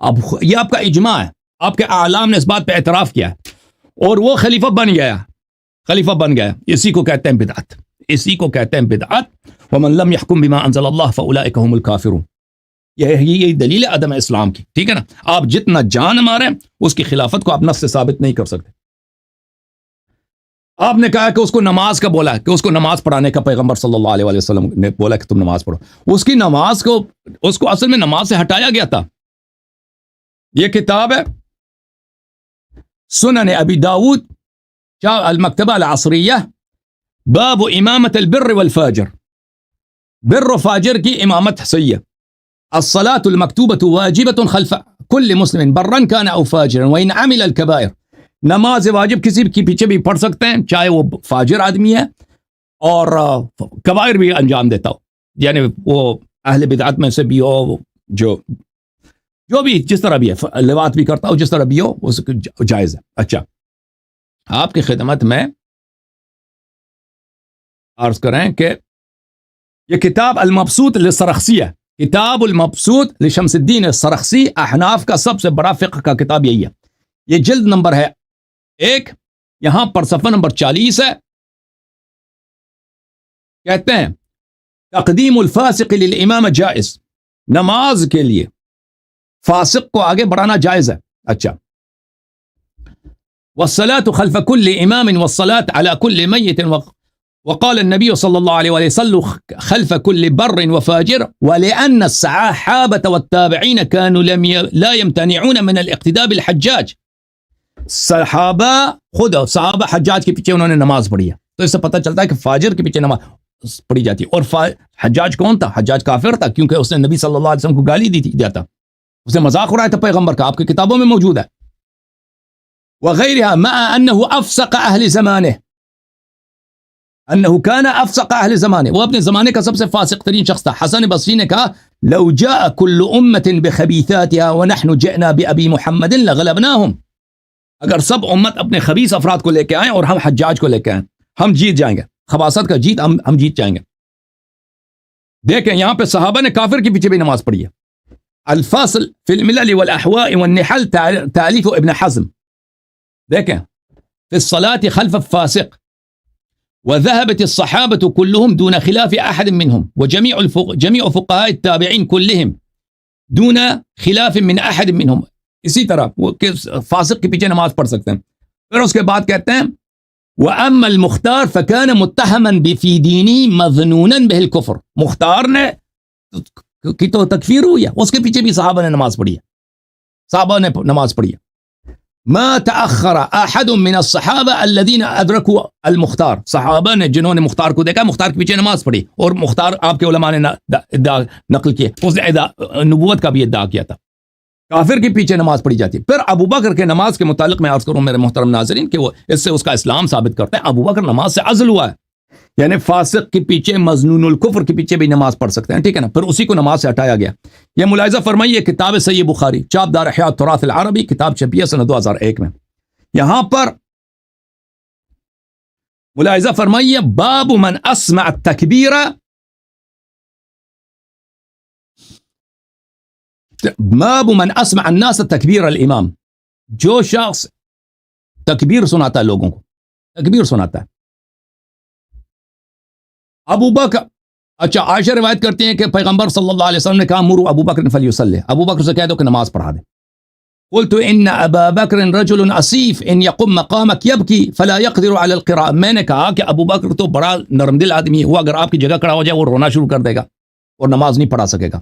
اب یہ آپ کا اجماع ہے، آپ کے اعلام نے اس بات پہ اعتراف کیا ہے، اور وہ خلیفہ بن گیا، خلیفہ بن گیا. اسی کو کہتے ہیں بدعت، اسی کو کہتے ہیں بدعت. ومن لم يحكم بما انزل الله فاولئك هم الكافرون. یہی دلیل ہے عدم اسلام کی. ٹھیک ہے نا، آپ جتنا جان ماریں اس کی خلافت کو آپ نص سے ثابت نہیں کر سکتے. آپ نے کہا کہ اس کو نماز کا بولا، کہ اس کو نماز پڑھانے کا پیغمبر صلی اللہ علیہ وسلم نے بولا کہ تم نماز پڑھو. اس کی نماز کو، اس کو اصل میں نماز سے ہٹایا گیا تھا. یہ کتاب ہے سنن ابی داود، المکتبہ العصریہ، باب امامت البر والفاجر، بر و فاجر کی امامت صحیح ہے. الصلاة المکتوبة واجبة خلف كل مسلم برا كان او فاجرا وان عمل الكبائر. نماز واجب کسی کے پیچھے بھی پڑھ سکتے ہیں چاہے وہ فاجر آدمی ہے اور کبائر بھی انجام دیتا ہو، یعنی وہ اہل بدعت میں سے بھی ہو، جو بھی جس طرح بھی ہے، لواط بھی کرتا ہو، جس طرح بھی ہو اس جائز ہے. اچھا، آپ کی خدمت میں عرض کریں کہ یہ کتاب المبسوط للسرخسیہ، کتاب المبسوط لشمس الدین السرخسی، احناف کا سب سے بڑا فقہ کا کتاب یہی ہے. یہ جلد نمبر ہے 1، یہاں پر صفحہ نمبر 40 ہے. کہتے ہیں تقدیم الفاسق للامام جائز، نماز کے لیے فاسق کو آگے بڑھانا جائز ہے. اچھا، والصلاة خلف كل امام والصلاة على كل میت، وقال النبي صلى الله عليه وسلم خلف كل بر وفاجر، ولأن الصحابة والتابعين كانوا لا يمتنعون من الاقتداء بالحجاج. صحابہ خود صحابہ حجاج کے پیچھے انہوں نے نماز پڑھی ہے، تو اس سے پتہ چلتا ہے کہ فاجر کے پیچھے نماز پڑھی جاتی ہے. اور حجاج کون تھا؟ حجاج کافر تھا، کیونکہ اس نے نبی صلی اللہ علیہ وسلم کو گالی دیا تھا، اسے مذاق اڑایا تھا پیغمبر کا، آپ کی کتابوں میں موجود ہے. وغيرها مع انه افسق اهل زمانه، انه كان افسق اهل زمانه، وہ اپنے زمانے کا سب سے فاسق ترین شخص تھا. حسن بصری نے کہا لو جاء كل امه بخبيثاتها ونحن جئنا بابي محمد لغلبناهم، اگر سب امت اپنے خبیث افراد کو لے کے آئیں اور ہم حجاج کو لے کے آئیں، ہم جیت جائیں گے. خباثت کا جیت، ہم جیت جائیں گے. دیکھیں یہاں پہ صحابہ نے کافر کے پیچھے بھی نماز پڑھی ہے. الفاصل فی الملل والاحواء والنحل تالیف ابن حزم. دیکھیں فی الصلاة خلف الفاسق، وذهبت الصحابة كلهم دون خلاف أحد منهم، وجميع فقهاء التابعين كلهم دون خلاف من أحد منهم. اسی طرح وہ فاسق کے پیچھے نماز پڑھ سکتے ہیں. پھر اس کے بعد کہتے ہیں وَأَمَّا الْمُخْتَارِ فَكَانَ مُتَّهَمًا فِي دِينِهِ مَظْنُونًا بِهِ الْكُفْرِ. مختار نے کی تو تکفیر ہوئی ہے، اس کے پیچھے بھی صحابہ نے نماز پڑھی ہے، صحابہ نے نماز پڑھی ہے. ما تأخر احد من الصحابہ الذين ادركوا المختار، صحابہ نے جنہوں نے مختار کو دیکھا، مختار کے پیچھے نماز پڑھی، اور مختار آپ کے علماء نے ادعا نقل کیے، اس نے نبوت کا بھی ادعا کیا تھا. کافر کے پیچھے نماز پڑھی جاتی ہے. پھر ابو بکر کے نماز کے متعلق میں عرض کروں میرے محترم ناظرین کہ وہ اس سے اس کا اسلام ثابت کرتے ہیں. ابو بکر نماز سے عزل ہوا ہے، یعنی فاسق کے پیچھے مظنون الکفر کے پیچھے بھی نماز پڑھ سکتے ہیں، ٹھیک ہے نا. پھر اسی کو نماز سے ہٹایا گیا. یہ ملاحظہ فرمائیے کتاب صحیح بخاری، چاپ دار احیاء التراث العربی، کتاب چھپی ہے سنہ 2001 میں. یہاں پر ملاحظہ فرمائیے باب من اسمع التکبیر، باب من اسمع الناس تکبیر الامام، جو شخص تکبیر سناتا ہے، لوگوں کو تکبیر سناتا ہے. ابو بکر، اچھا عائشہ روایت کرتے ہیں کہ پیغمبر صلی اللہ علیہ وسلم نے کہا مروا ابو بکر فلیصلی، ابو بکر سے کہہ دو کہ نماز پڑھا دے. قلت ان ابا بکر رجل اسیف ان یقم مقامک یبکی فلا یقدر علی القراء، میں نے کہا کہ ابو بکر تو بڑا نرم دل آدمی ہے، وہ اگر آپ کی جگہ کھڑا ہو جائے وہ رونا شروع کر دے گا اور نماز نہیں پڑھا سکے گا.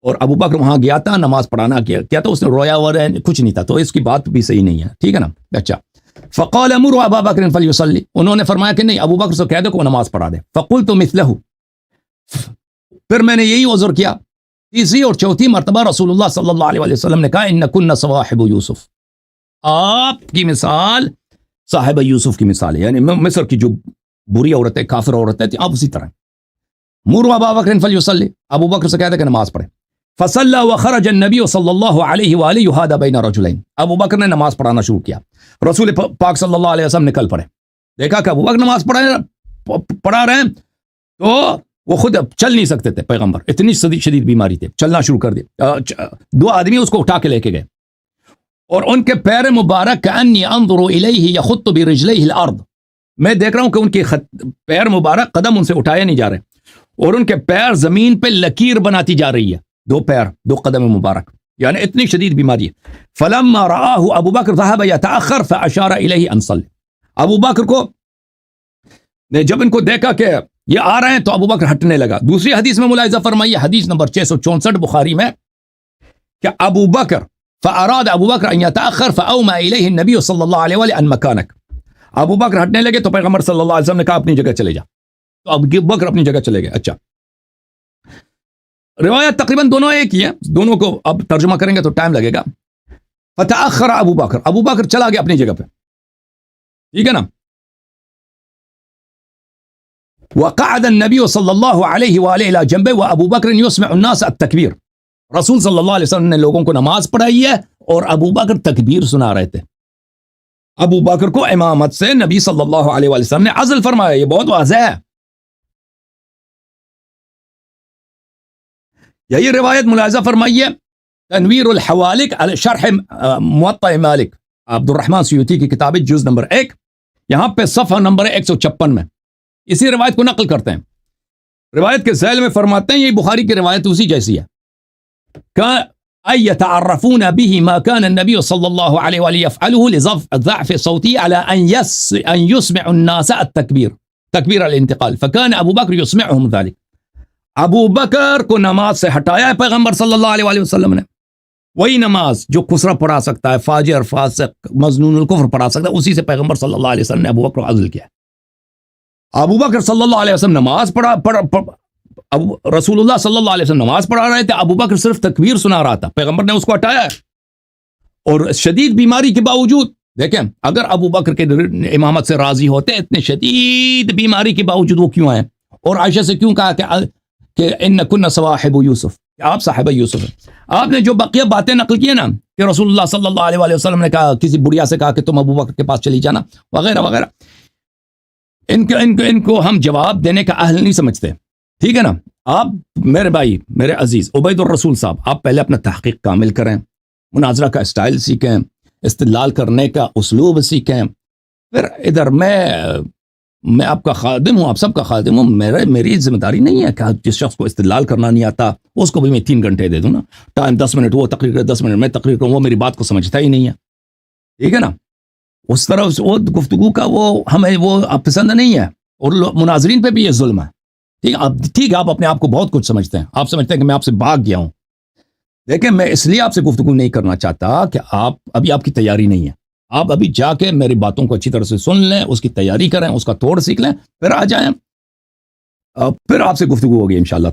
اور ابو بکر وہاں گیا تھا، نماز پڑھانا کیا تھا، اس نے رویا اور کچھ نہیں تھا، تو اس کی بات بھی صحیح نہیں ہے، ٹھیک ہے نا. اچھا، فقال مروا ابا بکر فلیصلی، انہوں نے فرمایا کہ نہیں ابو بکر سے کہہ دو کہ وہ نماز پڑھا دے. فقلت مثلہ، پھر میں نے یہی عذر کیا. تیسری اور چوتھی مرتبہ رسول اللہ صلی اللہ علیہ وسلم نے کہا ان کن صواحب یوسف، آپ کی مثال صاحب یوسف کی مثال ہے، یعنی مصر کی جو بری عورتیں، کافر عورتیں تھیں، آپ اسی طرح. مروا ابا بکر فلیصلی، ابو بکر سے کہہ دے کہ نماز پڑھے. فصلى وخرج النبي صلی اللہ علیہ وآلہ يهادى بین رجلین، ابو بکر نے نماز پڑھانا شروع کیا. رسول پاک صلی اللہ علیہ وسلم نکل پڑے، دیکھا کہ ابو بکر نماز پڑھا رہے ہیں، تو وہ خود چل نہیں سکتے تھے، پیغمبر اتنی شدید بیماری تھے، چلنا شروع کر دیا. دو آدمی اس کو اٹھا کے لے کے گئے، اور ان کے پیر مبارک کأنی انظر الیہ یخط برجلیہ الارض، میں دیکھ رہا ہوں کہ ان کے پیر مبارک، قدم ان سے اٹھائے نہیں جا رہے، اور ان کے پیر زمین پہ لکیر بناتی جا رہی ہے، دو پیر، دو قدم مبارک، یعنی اتنی شدید بیماری ہے. فلما رآہ ابو بکر ذهب يتأخر فاشار الیہ ان صلی، ابو بکر کو نے جب ان کو دیکھا کہ یہ آ رہے ہیں تو ابو بکر ہٹنے لگا. دوسری حدیث میں ملاحظہ فرمائیے، حدیث نمبر 664 بخاری میں، کہ ابو بکر فاراد ابو بکر ان يتأخر فاومى الیہ النبی صلی اللہ علیہ وآلہ ان مکانک، ابو بکر ہٹنے لگے تو پیغمبر صلی اللہ علیہ وسلم نے کہا اپنی جگہ چلے جا، تو ابو بکر اپنی جگہ چلے گئے. اچھا، روایت تقریباً دونوں ایک ہی ہیں، دونوں کو اب ترجمہ کریں گے تو ٹائم لگے گا. فتأخر ابو بکر، ابو بکر چلا گیا اپنی جگہ پہ، ٹھیک ہے نا. وقعد النبی صلی اللہ علیہ وآلہ الی جنبہ وابو بکر یسمع الناس التکبیر، رسول صلی اللہ علیہ وسلم نے لوگوں کو نماز پڑھائی ہے اور ابو بکر تکبیر سنا رہے تھے. ابو بکر کو امامت سے نبی صلی اللہ علیہ وآلہ وسلم نے عزل فرمایا، یہ بہت واضح ہے. یہی روایت ملاحظہ فرمائیے تنویر الحوالک علی شرح موطأ مالک، عبد الرحمن سیوطی کی کتاب جز نمبر 1، یہاں پہ صفحہ نمبر 156 میں اسی روایت کو نقل کرتے ہیں۔ روایت کے ذیل میں فرماتے ہیں، یہ بخاری کی روایت اسی جیسی ہے، کہ يتعرفون به ما كان النبي صلى الله عليه وآله يفعله لضعف صوته على أن يسمع الناس التكبير، تكبير الانتقال، فكان أبو بكر يسمعهم ذلك۔ ابو بکر کو نماز سے ہٹایا ہے پیغمبر صلی اللہ علیہ وآلہ وسلم نے، وہی نماز جو خسرہ پڑھا سکتا ہے، فاجر فاسق مظنون الکفر پڑھا سکتا ہے، اسی سے پیغمبر صلی اللہ علیہ وسلم نے ابو بکر کو عزل کیا ہے۔ ابو بکر صلی اللہ علیہ وسلم نماز رسول اللہ صلی اللہ علیہ وسلم نماز پڑھا رہے تھے، ابو بکر صرف تکبیر سنا رہا تھا، پیغمبر نے اس کو ہٹایا ہے۔ اور شدید بیماری کے باوجود دیکھیں، اگر ابو بکر کے امامت سے راضی ہوتے، اتنے شدید بیماری کے باوجود وہ کیوں آئے؟ اور عائشہ سے کیوں کہا کہ ان کن صواحب یوسف، کہ آپ صاحب یوسف ہیں؟ آپ نے جو بقیہ باتیں نقل کی ہیں نا، کہ رسول اللہ صلی اللہ علیہ وآلہ وسلم نے کہا، کسی بڑھیا سے کہا کہ تم ابو بکر کے پاس چلی جانا، وغیرہ وغیرہ، ان کو ہم جواب دینے کا اہل نہیں سمجھتے، ٹھیک ہے نا؟ آپ میرے بھائی، میرے عزیز عبید الرسول صاحب، آپ پہلے اپنا تحقیق کامل کریں، مناظرہ کا اسٹائل سیکھیں، استدلال کرنے کا اسلوب سیکھیں، پھر ادھر میں آپ کا خادم ہوں، آپ سب کا خادم ہوں، میری ذمہ داری نہیں ہے کہ جس شخص کو استدلال کرنا نہیں آتا اس کو بھی میں 3 گھنٹے دے دوں نا، ٹائم 10 منٹ وہ تقریر کرے، 10 منٹ میں تقریر کروں، وہ میری بات کو سمجھتا ہی نہیں ہے، ٹھیک ہے نا؟ اس طرح وہ گفتگو کا وہ ہمیں وہ پسند نہیں ہے، اور مناظرین پہ بھی یہ ظلم ہے، ٹھیک ہے؟ آپ اپنے آپ کو بہت کچھ سمجھتے ہیں، آپ سمجھتے ہیں کہ میں آپ سے بھاگ گیا ہوں، دیکھیں میں اس لیے آپ سے گفتگو نہیں کرنا چاہتا کہ ابھی آپ کی تیاری نہیں ہے، آپ ابھی جا کے میری باتوں کو اچھی طرح سے سن لیں، اس کی تیاری کریں، اس کا توڑ سیکھ لیں، پھر آ جائیں، پھر آپ سے گفتگو ہوگی انشاءاللہ۔